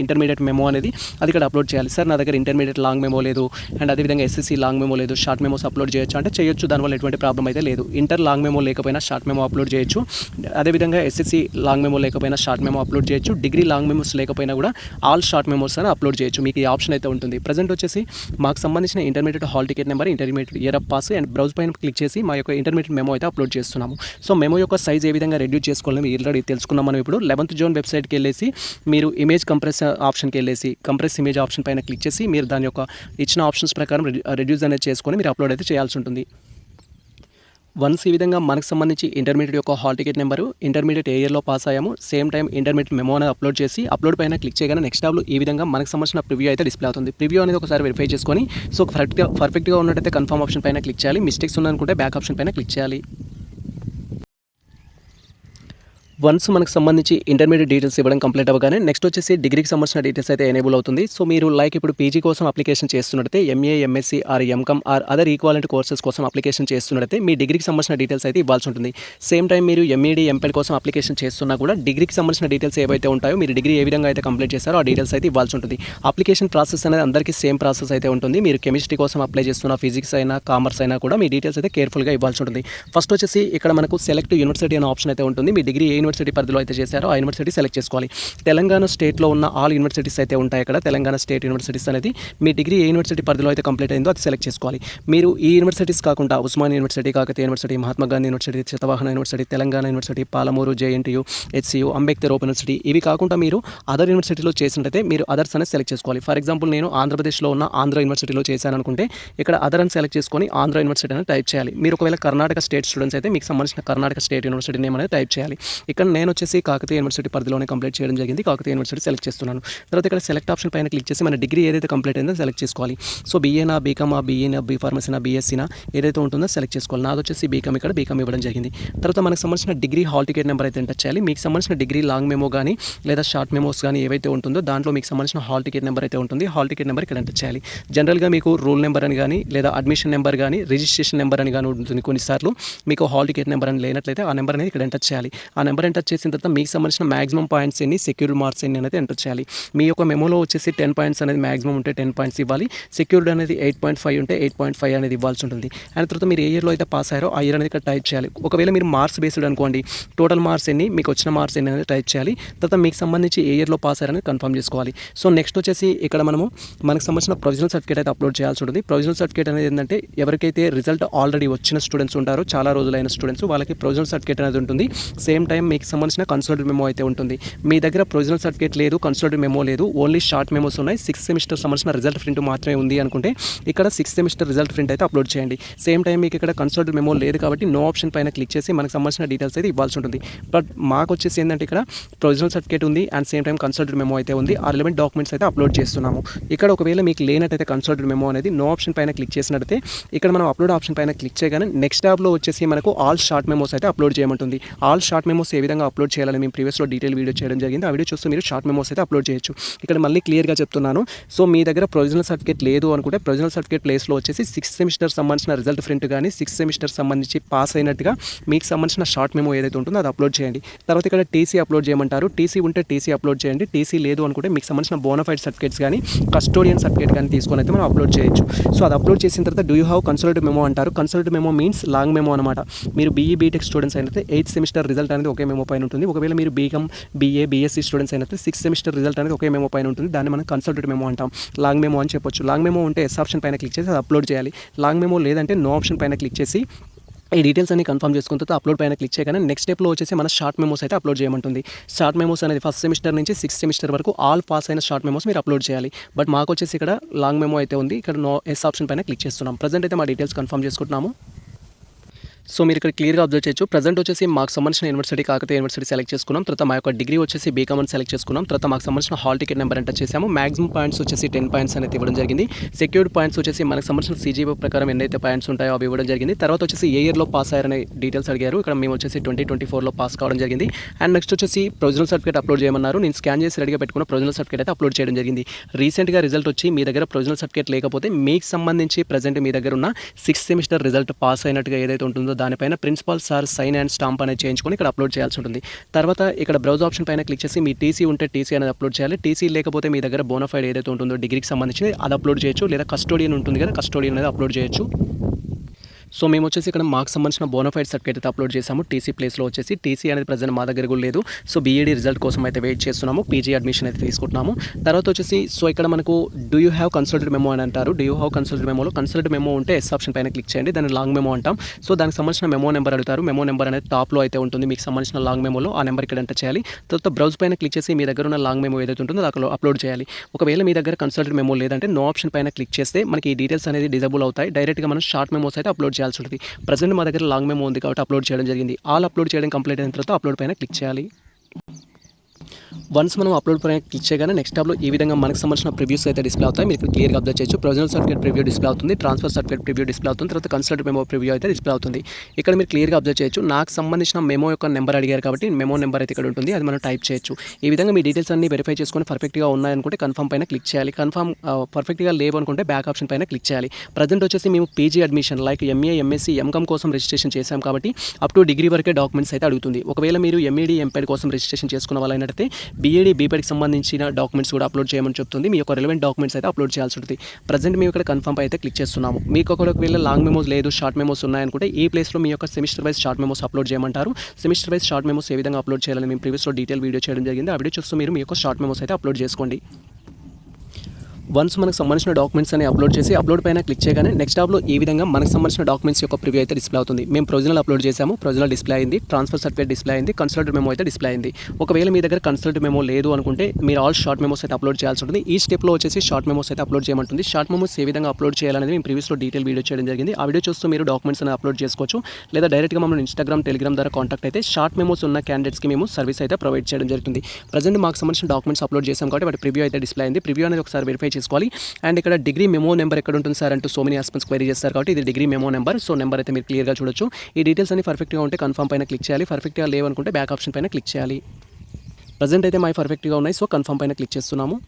ఇంటర్మీడియట్ మెమో అనేది అది ఇక్కడ అప్లోడ్ చేయాలి. సార్ నా దగ్గర ఇంటర్మీడియట్ లాంగ్ మెమో లేదు అండ్ అదేవిధంగా SSC లాంగ్ మెమో లేదు, షార్ట్ మెమోస్ అప్లోడ్ చేయొచ్చు అంటే చేయొచ్చు, దానివల్ల ఎటువంటి ప్రాబ్లం అయితే లేదు. ఇంటర్ లాంగ్ మెమో లేకపోయినా షార్ట్ మెమో అప్లోడ్ చేయొచ్చు, అదేవిధంగా SSC లాంగ్ మెమో లేకపోయినా షార్ట్ మెమో అప్లోడ్ చేయొచ్చు, డిగ్రీ లాంగ్ మెమోస్ లేకపోయినా కూడా ఆల్ షార్ట్ మెమోస్ అని అప్లోడ్ చేయొచ్చు. మీకు ఈ ఆప్షన్ అయితే ఉంటుంది. ప్రజెంట్ వచ్చేసి మాకు సంబంధించిన intermediate hall ticket number, intermediate year of pass and browse పైన క్లిక్ చేసి మా యొక్క ఇంటర్మీడియట్ మెమో అయితే అప్లోడ్ చేస్తున్నాము. సో మెమో యొక్క సైజ్ ఏ విధంగా రెడ్యూస్ చేసుకోవాలని ఆల్రెడీ తెలుసుకున్నాం. మనం ఇప్పుడు 11th జోన్ వెబ్సైట్కి వెళ్ళేసి మీరు ఇమేజ్ కంప్రెస్ ఆప్షన్కి వెళ్ళేసి కంప్రెస్ ఇమేజ్ ఆప్షన్ పైన క్లిక్ చేసి మీరు దాని యొక్క ఇచ్చిన ఆప్షన్స్ ప్రకారం రెడ్యూస్ అనేది చేసుకొని మీరు అప్లోడ్ అయితే చేయాల్సి ఉంటుంది. వన్స్ ఈ విధంగా మనకు సంబంధించి ఇంటర్మీడియట్ యొక్క హాల్ టికెట్ నెంబరు, ఇంటర్మీడియట్ ఏ ఇయర్లో పాస్ అయ్యాము, సేమ్ టైం ఇంటర్మీడియట్ మెమో అనేది అప్లోడ్ చేసి అప్లోడ్ పైన క్లిక్ చేయగానే నెక్స్ట్ టాబ్లో ఈ విధంగా మనకు సంబంధించిన ప్రివ్యూ అయితే డిస్ప్లే అవుతుంది. ప్రివ్యూ అనేది ఒకసారి వెరిఫై చేసుకొని సో పర్ఫెక్ట్గా ఉన్నట్టయితే కన్ఫర్మ్ ఆప్షన్ పైన క్లిక్ చేయాలి, మిస్టేక్స్ ఉన్నాయనుకుంటే బ్యాక్ ఆప్షన్ పైన క్లిక్ చేయాలి. వన్స్ మనకు సంబంధించి ఇంటర్మీడియట్ డీటెయిల్స్ ఇవ్వడం కంప్లీట్ అవ్వగానే నెక్స్ట్ వచ్చేసి డిగ్రీకి సంబంధించిన డీటెయిల్స్ అయితే ఎనేబుల్ అవుతుంది. సో మీరు లైక్ ఇప్పుడు పీజీ కోసం అప్లికేషన్ చేస్తున్నట్టయితే MA, MSc or MCom or other equivalent courses కోసం అప్లికేషన్ చేస్తున్నట్టయితే మీ డిగ్రీకి సంబంధించిన డీటెయిల్స్ అయితే ఇవ్వాల్సి ఉంటుంది. సేమ్ టైం మీరు MED, MPhil కోసం అప్లికేషన్ చేస్తున్నా కూడా డిగ్రీకి సంబంధించిన డీటెయిల్స్ ఏవైతే ఉంటాయో మీరు డిగ్రీ ఏ విధంగా అయితే కంప్లీట్ చేస్తారో ఆ డీటెయిల్స్ అయితే ఇవ్వాల్సి ఉంటుంది. అప్లికేషన్ ప్రాసెస్ అనేది అందరికీ సేమ్ ప్రాసెస్ అయితే ఉంటుంది. మీరు కెమిస్ట్రీ కోసం అప్లై చేస్తున్న, ఫిజిక్స్ అయినా కామర్స్ అయినా కూడా మీ డీటెయిల్స్ అయితే కేర్ఫుల్గా ఇవ్వాల్సి ఉంటుంది. ఫస్ట్ వచ్చేసి ఇక్కడ మనకు సెలెక్ట్ యూనివర్సిటీ అనే ఆప్షన్ అయితే ఉంటుంది. మీ డిగ్రీ ఏ యూనివర్సిటీ పరిధిలో అయితే చేశారో ఆ యూనివర్సిటీ సెలెక్ట్ చేసుకోవాలి. తెలంగాణ స్టేట్లో ఉన్న ఆల్ యూనివర్సిటీస్ అయితే ఉంటాయి. ఇక్కడ తెలంగాణ స్టేట్ యూనివర్సిటీస్ అనేది మీ డిగ్రీ ఏ యూనివర్సిటీ పరిధిలో అయితే కంప్లీట్ అయిందో అది సెలెక్ట్ చేసుకోవాలి. మీరు ఈ యూనివర్సిటీస్ కాకుండా Osman university, Kakatiya university, Mahatma Gandhi university, Satavahana university, Telangana university, Palamuru, JNTU, HCU, Ambedkar open university ఇవి కాకుండా మీరు అదర్ యూనివర్సిటీలో చేసినట్టయితే మీరు అదర్స్ అనేది సెలెక్ట్ చేసుకోవాలి. ఫర్ ఎగ్జాంపుల్ నేను ఆంధ్రప్రదేశ్లో ఉన్న ఆంధ్ర యూనివర్సిటీలో చేశాను అనుకుంటే ఇక్కడ అదర్ అని సెలెక్ట్ చేసుకొని ఆంధ్ర యూనివర్సిటీ అని టైప్ చేయాలి. మీరు ఒకవేళ కర్ణాటక స్టేట్ స్టూడెంట్స్ అయితే మీకు సంబంధించిన కర్ణాటక స్టేట్ యూనివర్సిటీ నేమ్ అనేది టైప్ చేయాలి. ఇక్కడ నేను వచ్చేసి కాకతీయ యూనివర్సిటీ పరిధిలోనే కంప్లీట్ చేయడం జరిగింది. కాకతీయ యూనివర్సిటీ సెలెక్ట్ చేస్తున్నాను. తర్వాత ఇక్కడ సెలెక్ట్ ఆప్షన్ పైన క్లిక్ చేసి మన డిగ్రీ ఏదైతే కంప్లీట్ అయిందో సెలెక్ట్ చేసుకోవాలి. So BA, BCom, BE, B Pharmacy, BSc ఏదైతే ఉంటుందో సెలెక్ట్ చేసుకోవాలి. నాది వచ్చేసి BCom, ఇక్కడ BCom ఇవ్వడం జరిగింది. తర్వాత మనకు సంబంధించిన డిగ్రీ హాల్ టికెట్ నెంబర్ అయితే ఎంటర్ చేయాలి. మీకు సంబంధించిన డిగ్రీ లాంగ్ మెమో కానీ లేదా షార్ట్ మెమోస్ కానీ ఏవైతే ఉంటుందో దాంట్లో మీకు సంబంధించిన హాల్ టికెట్ నెంబర్ అయితే ఉంటుంది. హాల్ టికెట్ నెంబర్ ఇక్కడ ఎంటర్ చేయాలి. జనరల్గా మీకు రూల్ నెంబర్ అని కానీ లేదా అడ్మిషన్ నెంబర్ కానీ రిజిస్ట్రేషన్ నెంబర్ అని కానీ ఉంటుంది. కొన్నిసార్లు మీకు హాల్ టికెట్ నెంబర్ అని లేనట్లయితే ఆ నెంబర్ అనేది ఇక్కడ ఎంటర్ చేయాలి. ఆ నెంబర్ నెంబర్ ఎంటర్ చేసిన తర్వాత మీకు సంబంధించిన మాక్సిమం పాయింట్స్ ఎన్ని, సెక్యూర్డ్ మార్క్స్ ఎన్ని అనేది ఎంటర్ చేయాలి. మీ యొక్క మెమోలో వచ్చేసి 10 పాయింట్స్ అనేది మాక్సిమం ఉంటే 10 పాయింట్స్ ఇవ్వాలి. సెక్యూర్డ్ అనేది 8.5 ఉంటే 8.5 అనేది ఇవ్వాల్సి ఉంటుంది. అండ్ తర్వాత మీరు ఏ ఇయర్లో అయితే పాస్ అయ్యారో ఆ ఇయర్ అనేది ఇక్కడ టైప్ చేయాలి. ఒకవేళ మీరు మార్క్స్ బేస్డ్ అనుకోండి, టోటల్ మార్క్స్ ఎన్ని, మీకు వచ్చిన మార్క్స్ ఎన్ని అనేది టైప్ చేయాలి. తర్వాత మీకు సంబంధించి ఏ ఇయర్లో పాస్ అయ్యారని కన్ఫర్మ్ చేసుకోవాలి. సో నెక్స్ట్ వచ్చేసి ఇక్కడ మనకు సంబంధించిన ప్రొవిజనల్ సర్టిఫికేట్ అయితే అప్లోడ్ చేయాల్సి ఉంటుంది. ప్రొవిజనల్ సర్టిఫికేట్ అనేది ఏంటంటే ఎవరికైతే రిజల్ట్ ఆల్రెడీ వచ్చిన స్టూడెంట్స్ ఉంటారో, చాలా రోజులైన స్టూడెంట్స్, వాళ్ళకి ప్రొవిజనల్ సర్టిఫికేట్ అనేది ఉంటుంది. సేమ్ టైం మీకు సంబంధించిన కన్సల్టెడ్ మెమో అయితే ఉంటుంది. మీ దగ్గర ప్రొవిజనల్ సర్టిఫికేట్ లేదు, కన్సల్టెడ్ మెమో లేదు, ఓన్లీ షార్ట్ మెమోస్ ఉన్నాయి, 6th సెమిస్టర్ సంబంధించిన రిజల్ట్ ప్రింట్ మాత్రమే ఉంది అనుకుంటే ఇక్కడ 6th సెమిస్టర్ రిజల్ట్ ప్రింట్ అయితే అప్లోడ్ చేయండి. సేమ్ టైం మీకు ఇక్కడ కన్సల్టెడ్ మెమో లేదు కాబట్టి నో ఆప్షన్ పైన క్లిక్ చేసి మనకు సంబంధించిన డీటెయిల్స్ అయితే ఇవ్వాల్సి ఉంటుంది. బట్ మాకు వచ్చేసి ఏంటంటే ఇక్కడ ప్రొవిజనల్ సర్టిఫికేట్ ఉంది and same time consulted memo అయితే ఉంది. ఆ రిలవెంట్ డాక్యుమెంట్స్ అయితే అప్లోడ్ చేస్తున్నాము. ఇక్కడ ఒకవేళ మీకు లేనట్టయితే కన్సల్టెడ్ మెమో అనేది నో ఆప్షన్ పైన క్లిక్ చేసినట్టయితే ఇక్కడ మనం అప్లోడ్ ఆప్షన్ పైన క్లిక్ చేయగానే నెక్స్ట్ ట్యాబ్లో వచ్చేసి మనకు ఆల్ షార్ట్ మెమోస్ అయితే అప్లోడ్ చేయమంటుంది. ఆల్ షార్ట్ మెమోస్ ఏ విధంగా అప్లోడ్ చేయాలని మేము ప్రీవియస్లో డీటెయిల్ వీడియో చేయడం జరిగింది. ఆ వీడియో చూస్తే మీరు షార్ట్ మెమోస్ అయితే అప్లోడ్ చేయొచ్చు. ఇక్కడ మళ్ళీ క్లియర్గా చెప్తున్నాను. సో మీ దగ్గర ప్రొవిజనల్ సర్టిఫికేట్ లేదు అనుకుంటే ప్రొవిజనల్ సర్టిఫికేట్ ప్లేస్లో వచ్చేసి 6th సెమిస్టర్ సంబంధించిన రిజల్ట్ ప్రింట్ కానీ 6th సెమిస్టర్ సంబంధించి పాస్ అయినట్టుగా మీకు సంబంధించిన షార్ట్ మెమో ఏదైతే ఉంటుందో అది అప్లోడ్ చేయండి. తర్వాత ఇక్కడ టీసీ అప్లోడ్ చేయమంటారు. టీసీ ఉంటే టీసీ అప్లోడ్ చేయండి. టీసీ లేదు అనుకుంటే మీకు సంబంధించిన బోనఫైడ్ సర్టిఫికేట్స్ కానీ కస్టోడియన్ సర్టిఫికేట్ కానీ తీసుకొని అయితే మనం అప్లోడ్ చేయొచ్చు. సో అది అప్లోడ్ చేసిన తర్వాత do you have consolidated memo అంటారు. Consolidated memo means long memo అనమాట. మీరు బీఈ బీటెక్ స్టూడెంట్స్ అయితే 8th సెమిస్టర్ రిజల్ట్ అనేది ఒకే మెమో పైన ఉంటుంది. ఒకవేళ మీరు బీకామ్ బీఏ బీఎస్సీ స్టూడెంట్స్ అయితే 6th సెమిస్టర్ రిజల్ట్ అనేది ఒకే మెమో పైన ఉంటుంది. దాన్ని మనం కన్సల్టెడ్ మెమో అంటాం. లాంగ్ మెమో అని చెప్పొచ్చు. లాంగ్ మెమో ఉంటే ఎస్ ఆప్షన్ పైన క్లిక్ చేసి అది అప్లోడ్ చేయాలి. లాంగ్ మెమో లేదంటే నో ఆప్షన్ పైన క్లిక్ చేసి ఈ డీటెయిల్స్ అన్ని కన్ఫర్మ్ చేసుకున్న తర్వాత అప్లోడ్ పైన క్లిక్ చేయగానే నెక్స్ట్ స్టెప్లో వచ్చేసి మన షార్ట్ మెమోస్ అయితే అప్లోడ్ చేయమంటుంది. షార్ట్ మెమోస్ అనేది 1st సెమిస్టర్ నుంచి 6th సెమిస్టర్ వరకు ఆల్ పాస్ అయిన షార్ట్ మెమోస్ మీరు అప్లోడ్ చేయాలి. బట్ మాకు వచ్చేసి ఇక్కడ లాంగ్ మెమో అయితే ఉంది. ఇక్కడ నో ఎస్ ఆప్షన్ పైన క్లిక్ చేస్తున్నాం. ప్రజెంట్ అయితే మా డీటెయిల్స్ కన్ఫర్మ్ చేసుకుంటున్నాము. సో మీరు ఇక్కడ క్లియర్గా అబ్జర్వ్ చేయొచ్చు. ప్రజెంట్ వచ్చేసి మాకు సంబంధించిన యూనివర్సిటీ కాకతీయ యూనివర్సిటీ సెలెక్ట్ చేసుకున్నాం. తర్వాత మా యొక్క డిగ్రీ వచ్చేసి బీకామ్ అని సెలెక్ట్ చేసుకున్నాం. తర్వాత మాకు సంబంధించిన హాల్ టికెట్ నెంబర్ ఎంటర్ చేసాము. మాక్సిమం పాయింట్స్ వచ్చేసి 10 పాయింట్స్ అనేది ఇవ్వడం జరిగింది. సెక్యూర్డ్ పాయింట్స్ వచ్చేసి మనకు సంబంధించిన CGPA ప్రకారం ఎన్నైతే పాయింట్స్ ఉంటాయో అవి ఇవ్వడం జరిగింది. తర్వాత వచ్చేసి ఏ ఇయర్లో పాస్ అయ్యారనే డీటెయిల్స్ అడిగారు. ఇక్కడ మేము వచ్చేసి 2024లో పాస్ కావడం జరిగింది. అండ్ నెక్స్ట్ వచ్చేసి ప్రొవిజనల్ సర్టిఫికేట్ అప్లోడ్ చేయమన్నారు. నేను స్కాన్ చేసి రెడీగా పెట్టుకున్న ప్రొవిజనల్ సర్టిఫికేట్ అయితే అప్లోడ్ చేయడం జరిగింది. రీసెంట్గా రిజల్ట్ వచ్చి మీ దగ్గర ప్రొవిజనల్ సర్టిఫికేట్ లేకపోతే మీకు సంబంధించి ప్రజెంట్ మీ దగ్గర ఉన్న 6th సెమిస్టర్ రిజల్ట్ పాస్ అయినట్టుగా ఏదైతే ఉంటుందో దానిపైన principal sir sign and stamp అనేది చేయించుకొని ఇక్కడ అప్లోడ్ చేయాల్సి ఉంటుంది. తర్వాత ఇక్కడ బ్రౌజ్ ఆప్షన్ పైన క్లిక్ చేసి మీ టీసీ ఉంటే టీసీ అనేది అప్లోడ్ చేయాలి. టీసీ లేకపోతే మీ దగ్గర బోనఫైడ్ ఏదైతే ఉంటుందో డిగ్రీకి సంబంధించి అది అప్లోడ్ చేయొచ్చు. లేదా కస్టోడియన్ ఉంటుంది కదా, కస్టోడియన్ అనేది అప్లోడ్ చేయొచ్చు. సో మేము వచ్చేసి ఇక్కడ మాకు సంబంధించిన బోనఫైడ్ సర్టిఫికేట్ అయితే అప్లోడ్ చేసాము. టీసీ ప్లేస్లో వచ్చేసి టీసీ అనేది ప్రజెంట్ మా దగ్గర కూడా లేదు. సో బీఈడీ రిజల్ట్ కోసం అయితే వెయిట్ చేస్తున్నాము. పీజీ అడ్మిషన్ అయితే తీసుకుంటున్నాము. తర్వాత వచ్చేసి సో ఇక్కడ మనకు do you have consolidated memo అని అంటారు. డూ యూ హ్యావ్ కన్సల్టెడ్ మెమోలో కన్సల్టెడ్ మెమో ఉంటే ఎస్ ఆప్షన్ పైన క్లిక్ చేయండి. దాన్ని లాంగ్ మెమో అంటాం. సో దానికి సంబంధించిన మెమో నెంబర్ అడుగుతారు. మెమో నెంబర్ అనేది టాప్లో అయితే ఉంటుంది. మీకు సంబంధించిన లాంగ్ మెమోలో ఆ నెంబర్ ఇక్కడ ఎంటర్ చేయాలి. తర్వాత బ్రౌజ్ పైన క్లిక్ చేసి మీ దగ్గర ఉన్న లాంగ్ మెమో ఏదైతే ఉంటుందో అక్కడ అప్లోడ్ చేయాలి. ఒకవేళ మీ దగ్గర కన్సల్టెడ్ మెమో లేదంటే నో ఆప్షన్ పైన క్లిక్ చేస్తే మనకి ఈ డీటెయిల్స్ అనేది డిజబుల్ అవుతాయి. డైరెక్ట్గా మనం షార్ట్ మెమోస్ అయితే అప్లోడ్ చేయాల్సి ఉంటుంది. ప్రజెంట్ మా దగ్గర లాంగ్ మెమో ఉంది కాబట్టి అప్లోడ్ చేయడం జరిగింది. ఆల్ అప్లోడ్ చేయడం కంప్లీట్ అయిన తర్వాత అప్లోడ్ పైన క్లిక్ చేయాలి. వన్స్ మనం అప్లోడ్ పైన క్లిక్ చేయగానే నెక్స్ట్ టాబ్లో ఈ విధంగా మనకు సంబంధించిన ప్రివ్యూస్ అయితే డిస్ప్లే అవుతాయి. మీరు క్లియర్గా అబ్జర్వ్ చేయొచ్చు. ప్రొవిజనల్ సర్టిఫికేట్ ప్రివ్యూ డిస్ప్లే అవుతుంది. ట్రాన్స్ఫర్ సర్టిఫికేట్ ప్రివ్యూ డిస్ప్లే అవుతుంది. తర్వాత కన్సల్టెడ్ మెమో ప్రివ్యూ అయితే డిస్ప్లే అవుతుంది. ఇక్కడ మీరు క్లియర్గా అబ్జర్వ్ చేయొచ్చు. నాకు సంబంధించిన మెమో యొక్క నెంబర్ అడిగారు కాబట్టి మెమో నెంబర్ అయితే ఇక్కడ ఉంటుంది. అది మనం టైప్ చేయొచ్చు. ఈ విధంగా మీ డీటెయిల్స్ అన్ని వెరిఫై చేసుకొని పర్ఫెక్ట్గా ఉన్నాయనుకుంటే కన్ఫర్మ్ పైన క్లిక్ చేయాలి. కన్ఫర్మ్ పర్ఫెక్ట్గా లేవు అనుకుంటే బ్యాక్ ఆప్షన్ పైన క్లిక్ చేయాలి. ప్రజెంట్ వచ్చేసి మేము PG admission like MA MSc MCom కోసం రిజిస్ట్రేషన్ చేశాం కాబట్టి అప్ టు డిగ్రీ వరకే డాక్యుమెంట్స్ అయితే అడుగుతుంది. ఒకవేళ మీరు ఎంఈడీ ఎంపీడ్ కోసం రిజిస్ట్రేషన్ చేసుకున్న వాళ్ళైనట్టయితే బీఈడీ బీపీడీకి సంబంధించిన డాక్యుమెంట్స్ కూడా అప్లోడ్ చేయమని చెప్తుంది. మీ యొక్క రిలవెంట్ డాక్యుమెంట్స్ అయితే అప్లోడ్ చేయాల్సి ఉంటుంది. ప్రజెంట్ మేము ఇక్కడ కన్ఫర్మ్ అయితే క్లిక్ చేస్తున్నాము. మీకు ఒకవేళ లాంగ్ మెమోస్ లేదు, షార్ట్ మెమోస్ ఉన్నాయనుకుంటే ఈ ప్లేస్లో మీ యొక్క semester wise short memos upload చేయమంటారు. సెమిస్టర్ వైజ్ షార్ట్ మెమోస్ ఏ విధంగా అప్లోడ్ చేయాలని మేము ప్రీవియస్లో డీటెయిల్ వీడియో చేయడం జరిగింది. ఆ వీడియో చూస్తూ మీరు మీ యొక్క షార్ట్ మెమోస్ అయితే అప్లోడ్ చేసుకోండి. వన్స్ మనకు సంబంధించిన డాక్యుమెంట్స్ అని అప్లోడ్ చేసి అప్లోడ్ పైన క్లిక్ చేయగానే నెక్స్ట్ టాబ్లో ఈ విధంగా మనకు సంబంధించిన డాక్యుమెంట్స్ యొక్క ప్రివ్యూ అయితే డిస్ప్లే అవుతుంది. మేము ప్రొవిజనల్ అప్లోడ్ చేసాము. ప్రొవిజనల్ డిస్ప్లే అయింది. ట్రాన్స్ఫర్ సర్టిఫికేట్ డిస్ప్లే అయింది. కన్సల్టెడ్ మెమో అయితే డిస్ప్లే అయింది. ఒకవేళ మీ దగ్గర కన్సల్టెడ్ మెమో లేదు అనుకుంటే మీరు ఆల్ షార్ట్ మెమోస్ అయితే అప్లోడ్ చేయాల్సి ఉంటుంది. ఈ స్టెప్లో వచ్చేసి షార్ట్ మెమోస్ అయితే అప్లోడ్ చేయమంటుంది. షార్ట్ మెమోస్ ఏ విధంగా అప్లోడ్ చేయాలనేది మేము ప్రీవియస్లో డీటెయిల్ వీడియో చేయడం జరిగింది. ఆ వీడియో చూస్తూ మీరు డాక్యుమెంట్స్ అనేది అప్లోడ్ చేసుకోవచ్చు. లేదా డైరెక్ట్గా మమ్మల్ని ఇన్స్టాగ్రామ్ టెలిగ్రామ్ ద్వారా కాంటాక్ట్ అయితే షార్ట్ మెమోస్ ఉన్న క్యాండిడేట్స్కి మేము సర్వీస్ అయితే ప్రొవైడ్ చేయడం జరుగుతుంది. ప్రజెంట్ మాకు సంబంధించిన డాక్యుమెంట్స్ అప్లోడ్ చేసాం కాబట్టి వాటి ప్రివ్యూ అయితే డిస్ప్లే అయింది. ప్రివ్యూ అనేది ఒకసారి వెరిఫై చేసుకోవాలి. అండ్ ఇక్కడ డిగ్రీ మెమో నెంబర్ ఎక్కడ ఉంటుంది సార్ అంటూ సో మెనీ ఆస్పెక్ట్స్ క్వైరీ చేస్తారు కాబట్టి ఇది degree memo number. So number అయితే మీరు క్లియర్గా చూడొచ్చు. ఈ డీటెయిల్స్ అన్ని పర్ఫెక్ట్గా ఉంటే కన్ఫర్మ్ పైన క్లిక్ చేయాలి. పర్ఫెక్ట్గా లేవనుకుంటే బ్యాక్ ఆప్షన్ పైన క్లిక్ చేయాలి. ప్రజెంట్ అయితే మై పర్ఫెక్ట్గా ఉన్నాయి. సో కన్ఫర్మ్ పైన క్లిక్ చేస్తున్నాము.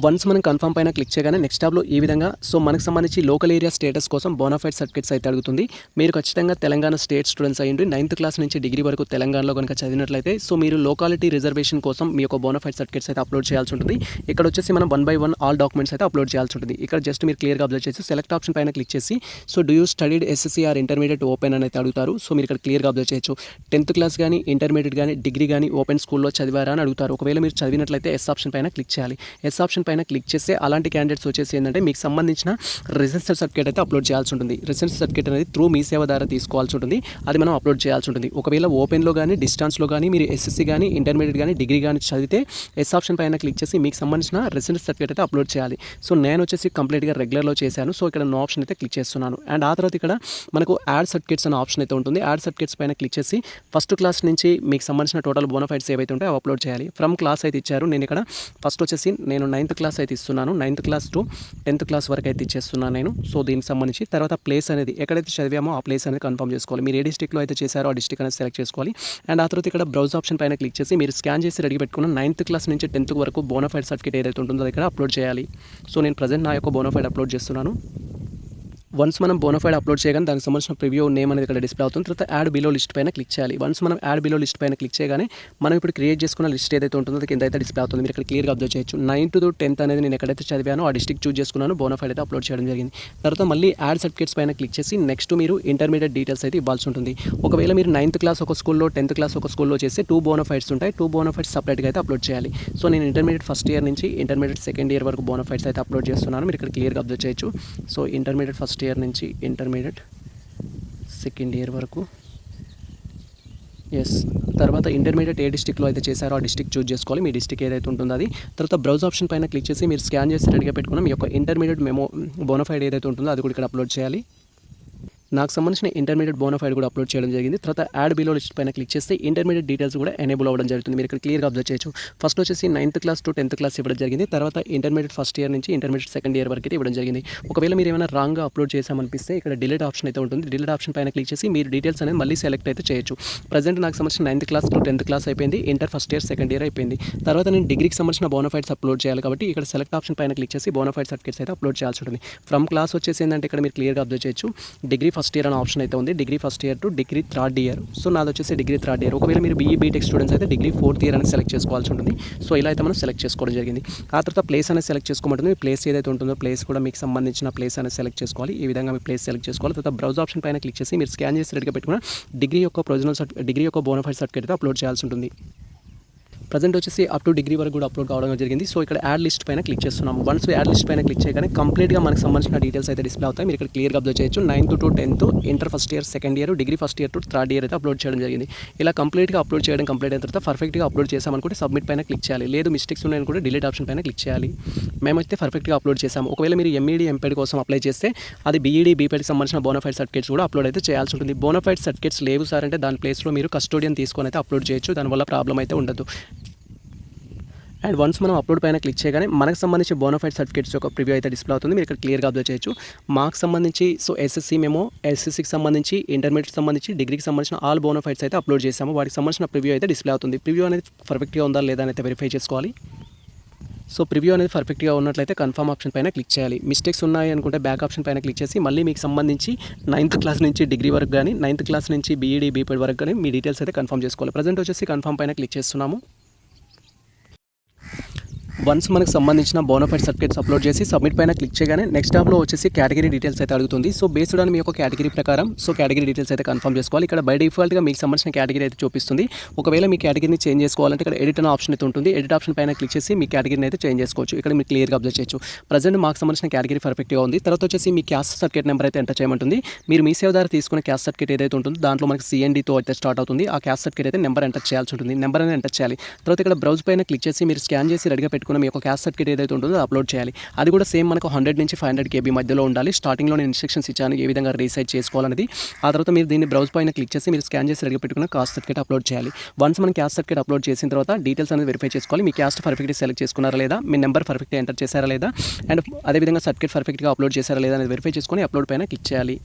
వన్స్ మనం కన్ఫర్మ్ పైన క్లిక్ చేయగానే నెక్స్ట్ ట్యాబ్లో ఈ విధంగా సో మనకు సంబంధించి లోకల్ ఏరియా స్టేటస్ కోసం బోనాఫైడ్ సర్టిఫికేట్స్ అయితే అడుగుతుంది. మీరు ఖచ్చితంగా తెలంగాణ స్టేట్ స్టూడెంట్స్ అయ్యండి 9th క్లాస్ నుంచి డిగ్రీ వరకు తెలంగాణలో కనుక చదివినట్లయితే సో మీరు లోకాలిటీ రిజర్వేషన్ కోసం మీ యొక్క బోనాఫైడ్ సర్టిఫికేట్స్ అయితే అప్లోడ్ చేయాల్సి ఉంటుంది. ఇక్కడ వచ్చేసి మనం 1 by 1 ఆల్ డాక్యుమెంట్స్ అయితే అప్లోడ్ చేయాల్సి ఉంటుంది. ఇక్కడ జస్ట్ మీరు క్లియర్గా అబ్జర్వ్ చేసి సెలెక్ట్ ఆప్షన్ పైన క్లిక్ చేసి so do you studied SSC are intermediate open అని అయితే అడుగుతారు. సో మీరు ఇక్కడ క్లియర్గా అబ్జర్వ్ చేయొచ్చు 10th క్లాస్ కానీ ఇంటర్మీడియట్ కానీ డిగ్రీ కానీ ఓపెన్ స్కూల్లో చదివారా అని అడుగుతారు. ఒకవేళ మీరు చదివినట్లయితే ఎస్ ఆప్షన్ పైన క్లిక్ చేయాలి. ఎస్ ఆప్షన్ పైన క్లిక్ చేస్తే అలాంటి క్యాండిడేట్స్ వచ్చేసి ఏంటంటే మీకు సంబంధించిన రెసిడెన్షియల్ సర్టిఫికేట్ అయితే అప్లోడ్ చేయాల్సి ఉంటుంది. రెసిడెన్షియల్ సర్టిఫికేట్ అనేది త్రూ మీ సేవ ద్వారా తీసుకోవాల్సి ఉంటుంది. అది మనం అప్లోడ్ చేయాల్సి ఉంటుంది. ఒకవేళ ఓపెన్లో కానీ డిస్టెన్స్లో కానీ మీరు ఎస్ఎస్సీ కానీ ఇంటర్మీడియట్ కానీ డిగ్రీ కానీ చదివితే ఎస్ ఆప్షన్ పైన క్లిక్ చేసి మీకు సంబంధించిన రెసిడెన్షియల్ సర్టిఫికేట్ అయితే అప్లోడ్ చేయాలి. సో నేను వచ్చేసి కంప్లీట్గా రెగ్యులర్లో చేశాను. సో ఇక్కడ నో ఆప్షన్ అయితే క్లిక్ చేస్తున్నాను. అండ్ ఆ తర్వాత ఇక్కడ మనకు యాడ్ సర్టిఫికేట్స్ అనే ఆప్షన్ అయితే ఉంటుంది. యాడ్ సర్టిఫికేట్స్ పైన క్లిక్ చేసి ఫస్ట్ క్లాస్ నుంచి మీకు సంబంధించిన టోటల్ బోనాఫైడ్స్ ఏవైతే ఉంటాయో అప్లోడ్ చేయాలి. ఫ్రమ్ క్లాస్ అయితే ఇచ్చారు. నేను ఇక్కడ ఫస్ట్ వచ్చేసి నేను 9th క్లాస్ అయితే ఇస్తున్నాను. 9th class to 10th class వరకు అయితే ఇచ్చేస్తున్నాను నేను. సో దీనికి సంబంధించి తర్వాత ప్లేస్ అనేది ఎక్కడైతే చదివామో ఆ ప్లేస్ అనేది కన్ఫర్మ్ చేసుకోవాలి. మీరు ఏ డిస్ట్రిక్ట్లో అయితే చేశారో ఆ డిస్ట్రిక్ట్ అనేది సెలెక్ట్ చేసుకోవాలి. అండ్ ఆ తర్వాత ఇక్కడ బ్రౌజ్ ఆప్షన్ పైన క్లిక్ చేసి మీరు స్కాన్ చేసి రెడీ పెట్టుకున్న 9th క్లాస్ నుంచి 10th వరకు బోనాఫైడ్ సర్టిఫికేట్ ఏదైతే ఉంటుందో ఇక్కడ అప్లోడ్ చేయాలి. సో నేను ప్రజెంట్ నా యొక్క బోనాఫైడ్ అప్లోడ్ చేస్తున్నాను. వన్స్ మనం బోనాఫైడ్ అప్లోడ్ చేయగానే దానికి సంబంధించిన ప్రివ్యూ నేమ్ అనేది ఇక్కడ డిస్ప్లే అవుతుంది. తర్వాత యాడ్ బిలో లిస్ట్ పైన క్లిక్ చేయాలి. వన్స్ మనం యాడ్ బిలో లిస్ట్ పైన క్లిక్ చేయగానే మనం ఇప్పుడు క్రియేట్ చేసుకున్న లిస్ట్ ఏదైతే ఉంటుందో అది కింద అయితే డిస్ప్లే అవుతుంది. మీరు ఇక్కడ క్లియర్గా అబ్జర్వ్ చేయొచ్చు. 9th to 10th అనేది నేను ఎక్కడైతే చదివానో ఆ డిస్ట్రిక్ట్ చూస్ చేసుకున్నాను. బోనాఫైడ్ అయితే అప్లోడ్ చేయడం జరిగింది. తర్వాత మళ్ళీ యాడ్ సర్టిఫికేట్స్ పైన క్లిక్ చేసి నెక్స్ట్ మీరు ఇంటర్మీడియట్ డీటెయిల్స్ అయితే ఇవ్వాల్సి ఉంటుంది. ఒకవేళ మీరు 9th క్లాస్ ఒక స్కూల్లో 10th క్లాస్ ఒక స్కూల్లో చేస్తే 2 బోనాఫైడ్స్ ఉంటాయి. 2 బోనాఫైడ్స్ సపరేట్గా అయితే అప్లోడ్ చేయాలి. సో నేను ఇంటర్మీడియట్ ఫస్ట్ ఇయర్ నుంచి ఇంటర్మీడియట్ సెకండ్ ఇయర్ వరకు బోనాఫైడ్స్ అయితే అప్లోడ్ చేస్తున్నాను. మీరు ఇక్కడ క్లియర్గా అబ్జర్వ్ చేయొచ్చు. సో ఇంటర్మీడియట్ ఫస్ట్ ఇయర్ నుంచి ఇంటర్మీడియట్ సెకండ్ ఇయర్ వరకు ఎస్. తర్వాత ఇంటర్మీడియట్ ఏ డిస్ట్రిక్ట్లో అయితే చేశారో ఆ డిస్ట్రిక్ట్ చూస్ చేసుకోవాలి. మీ డిస్ట్రిక్ట్ ఏదైతే ఉంటుందో అది. తర్వాత బ్రౌజ్ ఆప్షన్ పైన క్లిక్ చేసి మీరు స్కాన్ చేసి రెడీగా పెట్టుకున్న మీ యొక్క ఇంటర్మీడియట్ బోనాఫైడ్ ఏదైతే ఉంటుందో అది కూడా ఇక్కడ అప్లోడ్ చేయాలి. నాకు సంబంధించిన ఇంటర్మీడియట్ బోనాఫైడ్ కూడా అప్లోడ్ చేయడం జరిగింది. తర్వాత యాడ్ బిలో లిస్ట్ పైన క్లిక్ చేస్తే ఇంటర్మీడియట్ డీటెయిల్స్ కూడా ఎనేబుల్ అవ్వడం జరుగుతుంది. మీరు ఇక్కడ క్లియర్గా అబ్జర్వ్ చేయొచ్చు. ఫస్ట్ వచ్చేసి 9th class to 10th class ఇవ్వడం జరిగింది. తర్వాత ఇంటర్మీడియట్ ఫస్ట్ ఇయర్ నుంచి ఇంటర్మీడియట్ సెకండ్ ఇయర్ వరకు అయితే ఇవ్వడం జరిగింది. ఒకవేళ మీరు ఏమైనా రాంగ్గా అప్లోడ్ చేసామనిపిస్తే ఇక్కడ డిలీట్ ఆప్షన్ అయితే ఉంటుంది. డిలీట్ ఆప్షన్ పైన క్లిక్ చేసి మీరు డీటెయిల్స్ అనేది మళ్ళీ సెలెక్ట్ అయితే చేయొచ్చు. ప్రజెంట్ నాకు సంబంధించిన 9th class to 10th class అయిపోయింది. Inter first year second year అయిపోయింది. తర్వాత నేను డిగ్రీకి సంబంధించిన బోనాఫైడ్స్ అప్లోడ్ చేయాలి కాబట్టి ఇక్కడ సెలెక్ట్ ఆప్షన్ పైన క్లిక్ చేసి బోనాఫైడ్ సర్టిఫికేట్స్ అయితే అప్లోడ్ చేయాల్సి ఉంటుంది. ఫ్రమ్ క్లాస్ వచ్చేసి ఏంటంటే ఇక్కడ మీరు క్లియర్గా అబ్జర్వ్ చేయొచ్చు. డిగ్రీ ఫస్ట్ ఇయర్ అనే ఆప్షన్ అయితే ఉంది. Degree first year to degree third year. So నాది వచ్చేసి డిగ్రీ థర్డ్ ఇయర్. ఒకవేళ మీరు బీఈ బీటెక్ స్టూడెంట్స్ అయితే డిగ్రీ 4th ఇయర్ అని సెలెక్ట్ చేసుకోవాల్సి ఉంటుంది. సో ఇలా అయితే మనం సెలెక్ట్ చేసుకోవడం జరిగింది. ఆ తర్వాత ప్లేస్ అనేది సెలెక్ట్ చేసుకోమంటుంది. ప్లేస్ ఏదైతే ఉంటుందో ప్లేస్ కూడా మీకు సంబంధించిన ప్లేస్ అనేది సెలెక్ట్ చేసుకోవాలి. ఈ విధంగా మీ ప్లేస్ సెలెక్ట్ చేసుకోవాలి. తర్వాత బ్రౌజ్ ఆప్షన్ పైన క్లిక్ చేసి మీరు స్కాన్ చేసి రెడీగా పెట్టుకున్న డిగ్రీ యొక్క బోనాఫైడ్ సర్టిఫికేట్ అయితే అప్లోడ్ చేయాల్సి ఉంటుంది. ప్రజెంట్ వచ్చేసి అప్ టు డిగ్రీ వరకు కూడా అప్లోడ్ కావడం జరిగింది. సో ఇక్కడ యాడ్ లిస్ట్ పైన క్లిక్ చేస్తున్నాం. వన్స్ యాడ్ లిస్ట్ పైన క్లిక్ చేయగానే కంప్లీట్గా మనకు సంబంధించిన డీటెయిల్స్ అయితే డిస్ప్లే అవుతాయి. మీరు ఇక్కడ క్లియర్గా అబ్జర్వ్ చేయొచ్చు. 9th to 10th inter first year second year degree first year to third year అయితే అప్లోడ్ చేయడం జరిగింది. ఇలా కంప్లీట్గా అప్లోడ్ చేయడం కంప్లీట్ అయిన తర్వాత పర్ఫెక్ట్గా అప్లోడ్ చేసామనుకుంటే సబ్మిట్ పైన క్లిక్ చేయాలి. లేదు మిస్టేక్స్ ఉన్నాయని కూడా డిలీట్ ఆప్షన్ పైన క్లిక్ చేయాలి. మేమైతే పర్ఫెక్ట్గా అప్లోడ్ చేసాము. ఒకవేళ మీరు ఎంఈడీ ఎంపీడీ కోసం అప్లై చేస్తే అది బీఈడీ బీపీడీకి సంబంధించిన బోనాఫైడ్ సర్టిఫికేట్స్ కూడా అప్లోడ్ అయితే చేయాల్సి ఉంటుంది. బోనాఫైడ్ సర్టిఫికేట్స్ లేవు సార్ అంటే దాని ప్లేస్లో మీరు కస్టోడియన్ తీసుకొని అయితే అప్లోడ్ చేయొచ్చు. దానివల్ల ప్రాబ్లం అయితే ఉండదు. అండ్ వన్స్ మనం అప్లోడ్ పైన క్లిక్ చేయగానే మనకు సంబంధించి బోనాఫైడ్ సర్టిఫికేట్స్ యొక్క ప్రివ్యూ అయితే డిస్ప్లే అవుతుంది. మీరు ఇక్కడ క్లియర్గా అబ్జర్వ్ చేయొచ్చు. మార్క్స్ సంబంధించి సో ఎస్ఎస్సికి సంబంధించి ఇంటర్మీడియట్ సంబంధించి డిగ్రీకి సంబంధించిన ఆల్ బోనాఫైడ్స్ అయితే అప్లోడ్ చేసాము. వాటికి సంబంధించిన ప్రివ్యూ అయితే డిస్ప్లే అవుతుంది. ప్రివ్యూ అనేది పర్ఫెక్ట్గా ఉందా లేదా అని అయితే వెరిఫై చేసుకోవాలి. సో ప్రివ్యూ అనేది పర్ఫెక్ట్గా ఉన్నట్లయితే కన్ఫర్మ్ ఆప్షన్ పైన క్లిక్ చేయాలి. మిస్టేక్స్ ఉన్నాయి అనుకుంటే బ్యాక్ ఆప్షన్ పైన క్లిక్ చేసి మళ్ళీ మీకు సంబంధించి 9th క్లాస్ నుంచి డిగ్రీ వరకు కానీ 9th క్లాస్ నుంచి బీఈడీ బీపీడీ వరకు కానీ మీ డీటెయిల్స్ అయితే కన్ఫర్మ్ చేసుకోవాలి. ప్రజెంట్ వచ్చేసి కన్ఫర్మ్ పైన క్లిక్ చేస్తున్నాము. వన్స్ మనకు సంబంధించిన బోనాఫైడ్ సర్టిఫికేట్స్ అప్లోడ్ చేసి సబ్మిట్ పైన క్లిక్ చేయగానే నెక్స్ట్ ట్యాబ్లో వచ్చేసి కేటగిరీ డీటెయిల్స్ అయితే అడుగుతుంది. సో బేస్డ్ ఆన్ మీ యొక్క కేటగిరీ ప్రకారం సో కేటగిరీ డీటెయిల్స్ అయితే కన్ఫర్మ్ చేసుకోవాలి. ఇక్కడ బై డిఫాల్ట్గా మీకు సంబంధించిన కేటగిరీ అయితే చూపిస్తుంది. ఒకవేళ మీ కేటగిరీని చేంజ్ చేసుకోవాలంటే ఇక్కడ ఎడిట్ అనే ఆప్షన్ అయితే ఉంటుంది. ఎడిట్ ఆప్షన్ పైన క్లిక్ చేసి మీ కేటగిరీని అయితే చేంజ్ చేసుకోవచ్చు. ఇక్కడ మీరు క్లియర్గా అబ్జర్వ్ చేయొచ్చు. ప్రజెంట్ మాకు సంబంధించిన కేటగిరీ పర్ఫెక్ట్గా ఉంది. తర్వాత వచ్చేసి మీ క్యాస్ట్ సర్టిఫికేట్ నెంబర్ అయితే ఎంటర్ చేయమంటుంది. మీరు మీ సేవ ద్వారా తీసుకున్న క్యాస్ట్ సర్టిఫికేట్ ఏదైతే ఉంటుందో దాంట్లో మనకి సిఎన్డీతో అయితే స్టార్ట్ అవుతుంది. ఆ క్యాస్ట్ సర్టిఫికేట్ అయితే నెంబర్ ఎంటర్ చేయాల్సి ఉంటుంది. నెంబర్ అనేది ఎంటర్ చేయాలి. తర్వాత ఇక్కడ బ్రౌజ్ పైన క్లిక్ చేసి మీరు స్కాన్ చేసి రెడీగా పెట్టుకున్న మీ యొక్క క్యాస్ట్ సర్టిఫికేట్ ఏదైతే ఉంటుందో అప్లోడ్ చేయాలి. అది కూడా సేమ్ మనకు 100 నుంచి 500 KB మధ్యలో ఉండాలి. స్టార్టింగ్లో నేను ఇన్స్ట్రక్షన్స్ ఇచ్చాను ఏ విధంగా రీసైజ్ చేసుకోవాలనేది. ఆ తర్వాత మీరు దీన్ని బ్రౌజ్ పైన క్లిక్ చేసి మీరు స్కాన్ చేసి రెడీగా పెట్టుకున్న కాస్ట్ సర్టిఫికేట్ అప్లోడ్ చేయాలి. వన్స్ మనం క్యాస్ట్ సర్టిఫికేట్ అప్లోడ్ చేసిన తర్వాత డీటెయిల్స్ అనేది వెరిఫై చేసుకోవాలి. మీ క్యాస్ట్ పర్ఫెక్ట్గా సెలెక్ట్ చేసుకున్నారా లేదా, మీ నెంబర్ పర్ఫెక్ట్గా ఎంటర్ చేశారా లేదా, అండ్ అదేవిధంగా సర్టిఫికేట్ పర్ఫెక్ట్గా అప్లోడ్ చేశారా లేదా అనేది వెరిఫై చేసుకొని అప్లోడ్ పైన క్లిక్ చేయాలి.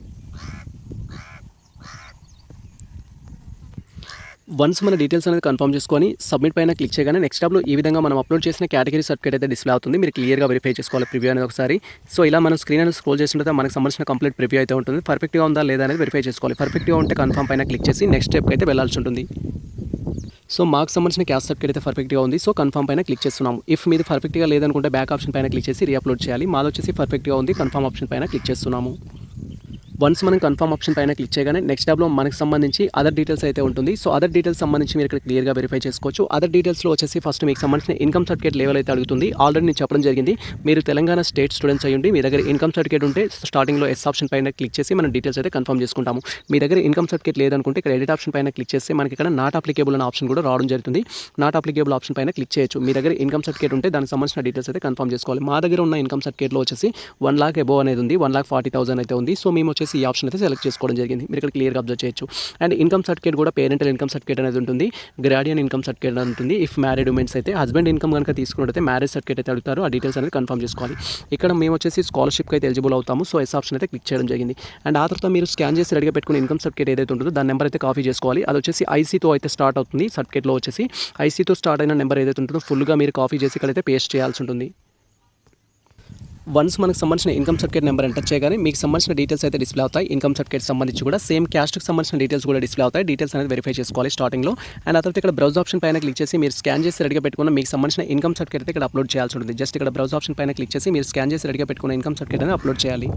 వన్స్ మన డీటెయిల్స్ అనేది కన్ఫర్మ్ చేసుకొని సబ్మిట్ పైన క్లిక్ చేయగానే నెక్స్ట్ టాబ్లో ఈ విధంగా మనం అప్లోడ్ చేసిన కేటగిరీ సర్టిఫికేట్ అయితే డిస్ప్లే అవుతుంది. మీరు క్లియర్గా వెరిఫై చేసుకోవాలి ప్రివ్యూ అనేది ఒకసారి. సో ఇలా మనం స్క్రీన్ అనేది స్క్రోల్ చేస్తుంటే మనకు సంబంధించిన కంప్లీట్ ప్రివ్యూ అయితే ఉంటుంది. పర్ఫెక్ట్గా ఉందా లేదా అనేది వెరిఫై చేసుకోవాలి. పర్ఫెక్ట్గా ఉంటే కన్ఫర్మ్ పైన క్లిక్ చేసి నెక్స్ట్ స్టెప్కి అయితే వెళ్ళాల్సి ఉంటుంది. సో మాకు సంబంధించిన క్యాస్ట్ సర్టిఫికేట్ అయితే పర్ఫెక్ట్గా ఉంది. సో కన్ఫర్మ్ పైన క్లిక్ చేస్తున్నాము. ఇఫ్ మీది పర్ఫెక్ట్గా లేదనుకుంటే బ్యాక్ ఆప్షన్ పైన క్లిక్ చేసి రీఅప్లోడ్ చేయాలి. మాది వచ్చేసి పర్ఫెక్ట్గా ఉంది. కన్ఫర్మ్ ఆప్షన్ పైన క్లిక్ చేస్తున్నాము. వన్స్ మనం కన్ఫర్మ్ ఆప్షన్ పైన క్లిక్ చేయగానే నెక్స్ట్ టాబ్లో మనకు సంబంధించి అదర్ డీటెయిల్స్ అయితే ఉంటుంది. సో అదర్ డీటెయిల్స్ సంబంధించి మీరు ఇక్కడ క్లియర్గా వెరిఫై చేసుకోవచ్చు. అదర్ డీటెయిల్స్లో వచ్చేసి ఫస్ట్ మీకు సంబంధించిన ఇన్కమ్ సర్టిఫికేట్ లెవెల్ అయితే అడుగుతుంది. ఆల్రెడీ నేను చెప్పడం జరిగింది, మీరు తెలంగాణ స్టేట్ స్టూడెంట్స్ అయ్యండి మీ దగ్గర ఇన్కమ్ సర్టిఫికేట్ ఉంటే స్టార్టింగ్లో ఎస్ ఆప్షన్ పైన క్లిక్ చేసి మనం డీటెయిల్స్ అయితే కన్ఫర్మ్ చేసుకుంటాము. మీ దగ్గర ఇన్కమ్ సర్టిఫికేట్ లేదనుకుంటే ఇక్కడ ఎడిట్ ఆప్షన్ పైన క్లిక్ చేస్తే మనకి ఇక్కడ నాట్ అప్లికేబుల్ అనే ఆప్షన్ కూడా రావడం జరుగుతుంది. నాట్ అప్లికేబుల్ ఆప్షన్ పైన క్లిక్ చేయొచ్చు. మీ దగ్గర ఇన్కమ్ సర్టిఫికేట్ ఉంటే దానికి సంబంధించిన డీటెయిల్స్ అయితే కన్ఫర్మ్ చేసుకోవాలి. మా దగ్గర ఉన్న ఇన్కమ్ సర్టిఫికేట్లో వచ్చేసి 1 lakh అబోవ్ అనేది ఉంది. 1,40,000 అయితే ఉంది. సో మేము వచ్చేసి ఈ ఆప్షన్ అయితే సెలెక్ట్ చేసుకోవడం జరిగింది. మీరు ఇక్కడ క్లియర్గా అబ్జర్వ్ చేయొచ్చు. అండ్ ఇన్కమ్ సర్టిఫికేట్ కూడా పేరెంటల్ ఇన్కమ్ సర్టిఫికేట్ అనేది ఉంటుంది. గ్రాడియన్ ఇన్కమ్ సర్టిఫికేట్ అనేది ఉంటుంది. ఇఫ్ మ్యారీడ్ ఉమెన్స్ అయితే హస్బెండ్ ఇన్కమ్ కనుక తీసుకున్నట్టయితే మ్యారేజ్ సర్టిఫికేట్ అయితే అడుగుతారు. ఆ డీటెయిల్స్ అనేది కన్ఫర్మ్ చేసుకోవాలి. ఇక్కడ మేము వచ్చేసి స్కాలర్షిప్కి అయితే ఎలిజిబుల్ అవుతాము. సో ఎస్ ఆప్షన్ అయితే క్లిక్ చేయడం జరిగింది. అండ్ ఆ తర్వాత మీరు స్కాన్ చేసి రెడీగా పెట్టుకున్న ఇన్కమ్ సర్టిఫికేట్ ఏదైతే ఉంటుందో దాని నెంబర్ అయితే కాపీ చేసుకోవాలి. అది వచ్చేసి ఐసీతో అయితే స్టార్ట్ అవుతుంది. సర్టిఫికేట్లో వచ్చేసి ఐసీతో స్టార్ట్ అయిన నెంబర్ ఏదైతే ఉంటుందో ఫుల్గా మీరు కాపీ చేసి ఇక్కడైతే పేస్ట్ చేయాల్సి ఉంటుంది. వన్స్ మనకు సంబంధించిన ఇన్కమ్ సర్టిఫికేట్ నెంబర్ ఎంటర్ చేయగానే మీకు సంబంధించిన డీటెయిల్స్ అయితే డిస్ప్లే అవుతాయి. ఇన్కమ్ సర్టిఫికేట్ సంబంధించి కూడా సేమ్ క్యాస్ట్కి సంబంధించిన డీటెయిల్స్ కూడా డిస్ప్లే అవుతాయి. డీటెయిల్స్ అనేది వెరిఫై చేసుకోవాలి స్టార్టింగ్లో. అండ్ ఆ తర్వాత ఇక్కడ బ్రౌజ్ ఆప్షన్ పైన క్లిక్ చేసి మీరు స్కాన్ చేసి రెడీగా పెట్టుకున్న మీకు సంబంధించిన ఇన్కమ్ సర్టిఫికేట్ అయితే ఇక్కడ అప్లోడ్ చేయాల్సి ఉంటుంది. జస్ట్ ఇక్కడ బ్రౌజ్ ఆప్షన్ పైన క్లిక్ చేసి మీరు స్కాన్ చేసి రెడీగా పెట్టుకున్న ఇన్కమ్ సర్టిఫికేట్ అనేది అప్లోడ్ చేయాలి.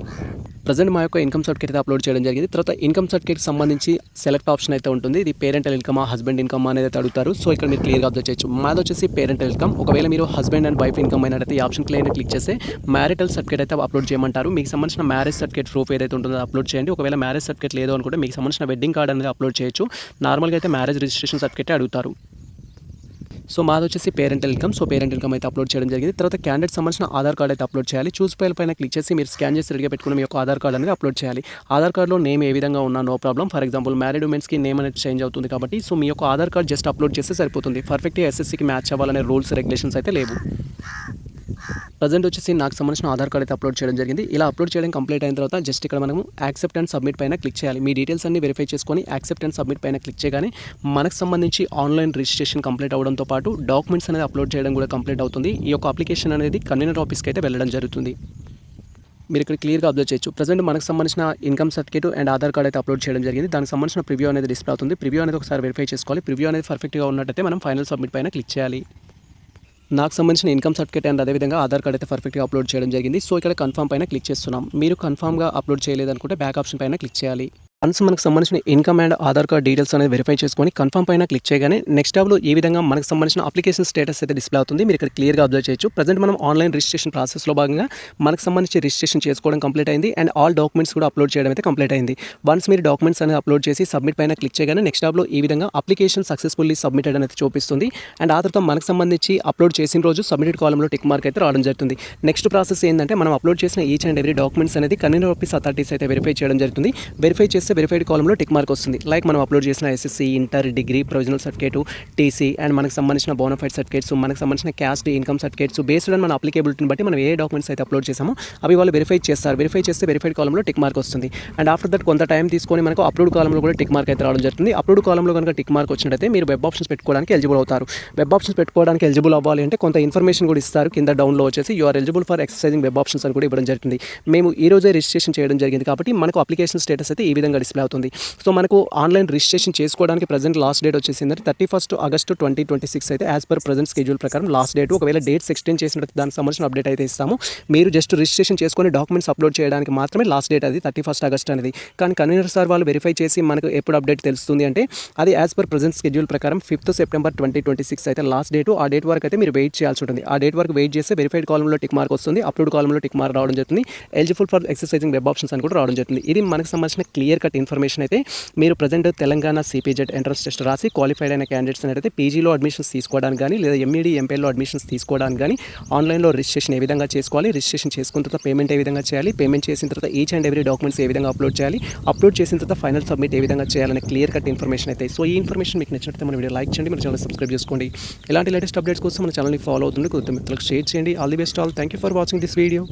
ప్రజెంట్ మా యొక్క ఇన్కమ్ సర్టిఫికేట్ అయితే అప్లోడ్ చేయడం జరిగింది. తర్వాత ఇన్కమ్ సర్టిఫికేట్ సంబంధించి సెలెక్ట్ ఆప్షన్ అయితే ఉంటుంది. ఇది పేరెంటల్ ఇన్కమ్ హస్బెండ్ ఇన్కమ్ అనేది అయితే అడుగుతారు. సో ఇక్కడ మీరు క్లియర్గా అబ్జర్వ్ చేయొచ్చు. మాది వచ్చేసి పేరెంటల్ ఇన్కమ్. ఒకవేళ మీరు హస్బెండ్ అండ్ వైఫ్ ఇన్కమ్ అయినట్టయితే ఈ ఆప్షన్ క్లిక్ చేస్తే మ్యారిటల్ సర్టిఫికేట్ అయితే అప్లోడ్ చేయమంటారు. మీకు సంబంధించిన మ్యారేజ్ సర్టిఫికేట్ ప్రూఫ్ ఏదైతే ఉంటుందో అప్లోడ్ చేయండి. ఒకవేళ మ్యారేజ్ సర్టిఫికేట్ లేదు అనుకుంటే మీకు సంబంధించిన వెడ్డింగ్ కార్డ్ అనేది అప్లోడ్ చేయొచ్చు. నార్మల్గా అయితే మ్యారేజ్ రిజిస్ట్రేషన్ సర్టిఫికేట్ అడుగుతారు. సో మాది వచ్చేసి parental income. So parental income అయితే అప్లోడ్ చేయడం జరిగింది. తర్వాత క్యాండిడేట్ సంబంధించిన ఆధార్ కార్డ్ అయితే అప్లోడ్ చేయాలి. చూస్ ఫైల్ పైన క్లిక్ చేసి మీరు స్కాన్ చేసి రెడీగా పెట్టుకున్న మీ యొక్క ఆధార్ కార్డ్ అనేది అప్లోడ్ చేయాలి. ఆధార్ కార్డులో నేమ్ ఏ విధంగా ఉన్నా no problem. For example married ఉమెన్స్కి నేమ్ అనేది చేంజ్ అవుతుంది కాబట్టి సో మీ యొక్క ఆధార్ కార్డ్ జస్ట్ అప్లోడ్ చేస్తే సరిపోతుంది. పర్ఫెక్ట్గా ఎస్ఎస్సీకి మ్యాచ్ అవ్వాలనే రూల్స్ రెగ్యులేషన్స్ అయితే లేవు. ప్రజెంట్ వచ్చేసి నాకు సంబంధించిన ఆధార్ కార్డ్ అయితే అప్లోడ్ చేయడం జరిగింది. ఇలా అప్లోడ్ చేయడం కంప్లీట్ అయిన తర్వాత జస్ట్ ఇక్కడ మనము యాక్సెప్ట్ అండ్ సబ్మిట్ పైన క్లిక్ చేయాలి. మీ డీటెయిల్స్ అన్ని వెరిఫై చేసుకొని యాక్సెప్ట్ అండ్ సబ్మిట్ పైన క్లిక్ చేయగానే మనకు సంబంధించి ఆన్లైన్ రిజిస్ట్రేషన్ కంప్లీట్ అవ్వడంతో పాటు డాక్యుమెంట్స్ అనేది అప్లోడ్ చేయడం కూడా కంప్లీట్ అవుతుంది. ఈ యొక్క అప్లికేషన్ అనేది కన్వీనర్ ఆఫీస్కి అయితే వెళ్ళడం జరుగుతుంది. మీరు ఇక్కడ క్లియర్గా అబ్జర్వ్ చేయొచ్చు. ప్రజెంట్ మనకు సంబంధించిన income certificate and Aadhaar card అయితే అప్లోడ్ చేయడం జరిగింది. దానికి సంబంధించిన ప్రివ్యూ అనేది డిస్ప్లే అవుతుంది. ప్రివ్యూ అనేది ఒకసారి వెరిఫై చేసుకోవాలి. ప్రివ్యూ అనేది పర్ఫెక్ట్గా ఉన్నట్టయితే మనం ఫైనల్ సబ్మిట్ పైన క్లిక్ చేయాలి. నాకు సంబంధించిన ఇన్కమ్ సర్టిఫికేట్ అండ్ అదేవిధంగా ఆధార్ కార్డ్ అయితే పర్ఫెక్ట్గా అప్లోడ్ చేయడం జరిగింది. సో ఇక్కడ కన్ఫర్మ్ పైన క్లిక్ చేస్తున్నాం. మీరు కన్ఫర్మ్గా అప్లోడ్ చేయలేదనుకుంటే బ్యాక్ ఆప్షన్ పైన క్లిక్ చేయాలి. వన్స్ మనకు సంబంధించిన income and Aadhaar card details అనేది వెరిఫై చేసుకొని కన్ఫర్మ్ పైన క్లిక్ చేయగానే నెక్స్ట్ టాబ్లో ఈ విధంగా మనకు సంబంధించిన అప్లికేషన్ స్టేటస్ అయితే డిస్ప్లే అవుతుంది. మీరు ఇక్కడ క్లియర్గా అబ్జర్వ్ చేయొచ్చు. ప్రజెంట్ మనం ఆన్లైన్ రిజిస్ట్రేషన్ ప్రాసెస్లో భాగంగా మనకు సంబంధించి రిజిస్ట్రేషన్ చేసుకోవడం కంప్లీట్ అయింది అండ్ ఆల్ డాక్యుమెంట్స్ కూడా అప్లోడ్ చేయడం అయితే కంప్లీట్ అయింది. వన్స్ మీరు డాక్యుమెంట్స్ అనేది అప్లోడ్ చేసి సబ్మిట్ పైన క్లిక్ చేయగానే నెక్స్ట్ టాబ్లో ఈ విధంగా అప్లికేషన్ సక్సెస్ఫుల్లీ సబ్మిటెడ్ అనేది చూపిస్తుంది. అండ్ ఆ తర్వాత మనకు సంబంధించి అప్లోడ్ చేసిన రోజు సబ్మిటెడ్ కాలంలో టిక్ మార్క్ అయితే రావడం జరుగుతుంది. నెక్స్ట్ ప్రాసెస్ ఏంటంటే మనం అప్లోడ్ చేసిన ఈచ్ అండ్ ఎవ్రీ డాక్యుమెంట్స్ అనేది కన్వీనర్ ఆఫీస్ అథారిటీస్ అయితే వెరిఫై చేయడం జరుగుతుంది. వెరిఫై చేస్తే వెరిఫైడ్ కాలంలో టిక్ మార్క్ వస్తుంది. లైక్ మనం అప్లోడ్ చేసిన SSC, inter, degree, provisional certificate, TC and మనకు సంబంధించిన బోనఫైడ్ సర్టిఫికేట్స్, మనకు సంబంధించిన caste income certificates based on మన అప్లికేబిలిటీని బట్టి మనం ఏ డాక్యుమెంట్స్ అయితే అప్లోడ్ చేసామో అవి వాళ్ళు వెరిఫై చేస్తారు. వెరిఫై చేస్తే వెరిఫైడ్ కాలంలో టిక్ మార్క్ వస్తుంది. అండ్ ఆఫ్టర్ దట్ కొంత టైం తీసుకొని మనకు అప్లోడ్ కాలంలో కూడా టిక్ మార్క్ అయితే రావడం జరుగుతుంది. అప్లోడ్ కాలంలో కనుక టిక్ మార్క్ వచ్చినట్టయితే మీరు వెబ్ ఆప్షన్స్ పెట్టుకోవడానికి ఎలిజిబుల్ అవుతారు. వెబ్ ఆప్షన్స్ పెట్టుకోవడానికి ఎలిజిబుల్ అవ్వాలి అంటే కొంత ఇన్ఫర్మేషన్ కూడా ఇస్తారు. కింద డౌన్లో వచ్చేసి you are eligible for exercising web options అని కూడా ఇవ్వడం జరుగుతుంది. మేము ఈ రోజే రిజిస్ట్రేషన్ చేయడం జరిగింది కాబట్టి మనకు అప్లికేషన్ స్టేటస్ అయితే ఈ విధంగా డిస్ప్లే అవుతుంది. సో మనకు ఆన్లైన్ రిజిస్ట్రేషన్ చేసుకోవడానికి ప్రజెంట్ లాస్ట్ డేట్ వచ్చేసింది 31 ఆగస్టు 2026 అయితే యాజ్ పర్ ప్రజెంట్ స్కెడ్యూల్ ప్రకారం లాస్ట్ డేట్. ఒకవేళ డేట్స్ ఎక్స్టెండ్ చేసినట్టు దానికి సంబంధించిన అప్డేట్ అయితే ఇస్తాము. మీరు జస్ట్ రిజిస్ట్రేషన్ చేసుకొని డాక్యుమెంట్స్ అప్లోడ్ చేయడానికి మాత్రమే లాస్ట్ డేట్ అది 31 ఆగస్ట్ అనేది. కానీ కన్వీనర్ సార్ వాళ్ళు వెరిఫై చేసి మనకు ఎప్పుడు అప్డేట్ తెలుస్తుంది అంటే అది యాజ్ పర్ ప్రజెంట్ స్కెడ్యూల్ ప్రకారం 5th సెప్టెంబర్ 2026 అయితే లాస్ట్ డేట్. ఆ డేట్ వరకు అయితే మీరు వెయిట్ చేయాల్సి ఉంటుంది. ఆ డేట్ వరకు వెయిట్ చేస్తే వెరిఫైడ్ కాలంలో టిక్ మార్క్ వస్తుంది, అప్లోడ్ కాలంలో టిక్ మార్క్ రావడం జరుగుతుంది. Eligible for exercising web options అని కూడా రావడం జరుగుతుంది. ఇది మనకు సంబంధించిన క్లియర్ కట్ ఇన్ఫర్మేషన్ అయితే మీరు present Telangana CPZ entrance test రాసి క్వాలిఫైడ్ అయిన క్యాండిడేట్స్ అయితే పీజీలో అడ్మిషన్స్ తీసుకోవడానికి కానీ లేదా ఎంఈడీ ఎంపీఎల్లో అడ్మిషన్స్ తీసుకోవడానికి కానీ ఆన్లైన్లో రిజిస్ట్రేషన్ ఏ విధంగా చేసుకోవాలి, రిజిస్ట్రేషన్ చేసుకున్న తర్వాత పేమెంట్ ఏ విధంగా చేయాలి, పేమెంట్ చేసిన తర్వాత ఈచ్ అండ్ ఎవ్రీ డాక్యుమెంట్స్ ఏ విధంగా అప్లోడ్ చేయాలి, అప్లోడ్ చేసిన తర్వాత ఫైనల్ సబ్మిట్ ఏ విధంగా చేయాలనే క్లియర్ కట్ ఇన్ఫర్మేషన్ అయితే. సో ఈ ఇన్ఫర్మేషన్ మీకు నచ్చినట్లయితే మన వీడియో లైక్ చేయండి, మన ఛానల్ సబ్స్క్రైబ్ చేసుకోండి. ఇలాంటి లేటెస్ట్ అప్డేట్స్ కోసం మన ఛానల్ని ఫాలో అవుతుంది, కొద్దిగా మిత్రులకు షేర్ చేయండి. All the best all. Thank you for watching this video.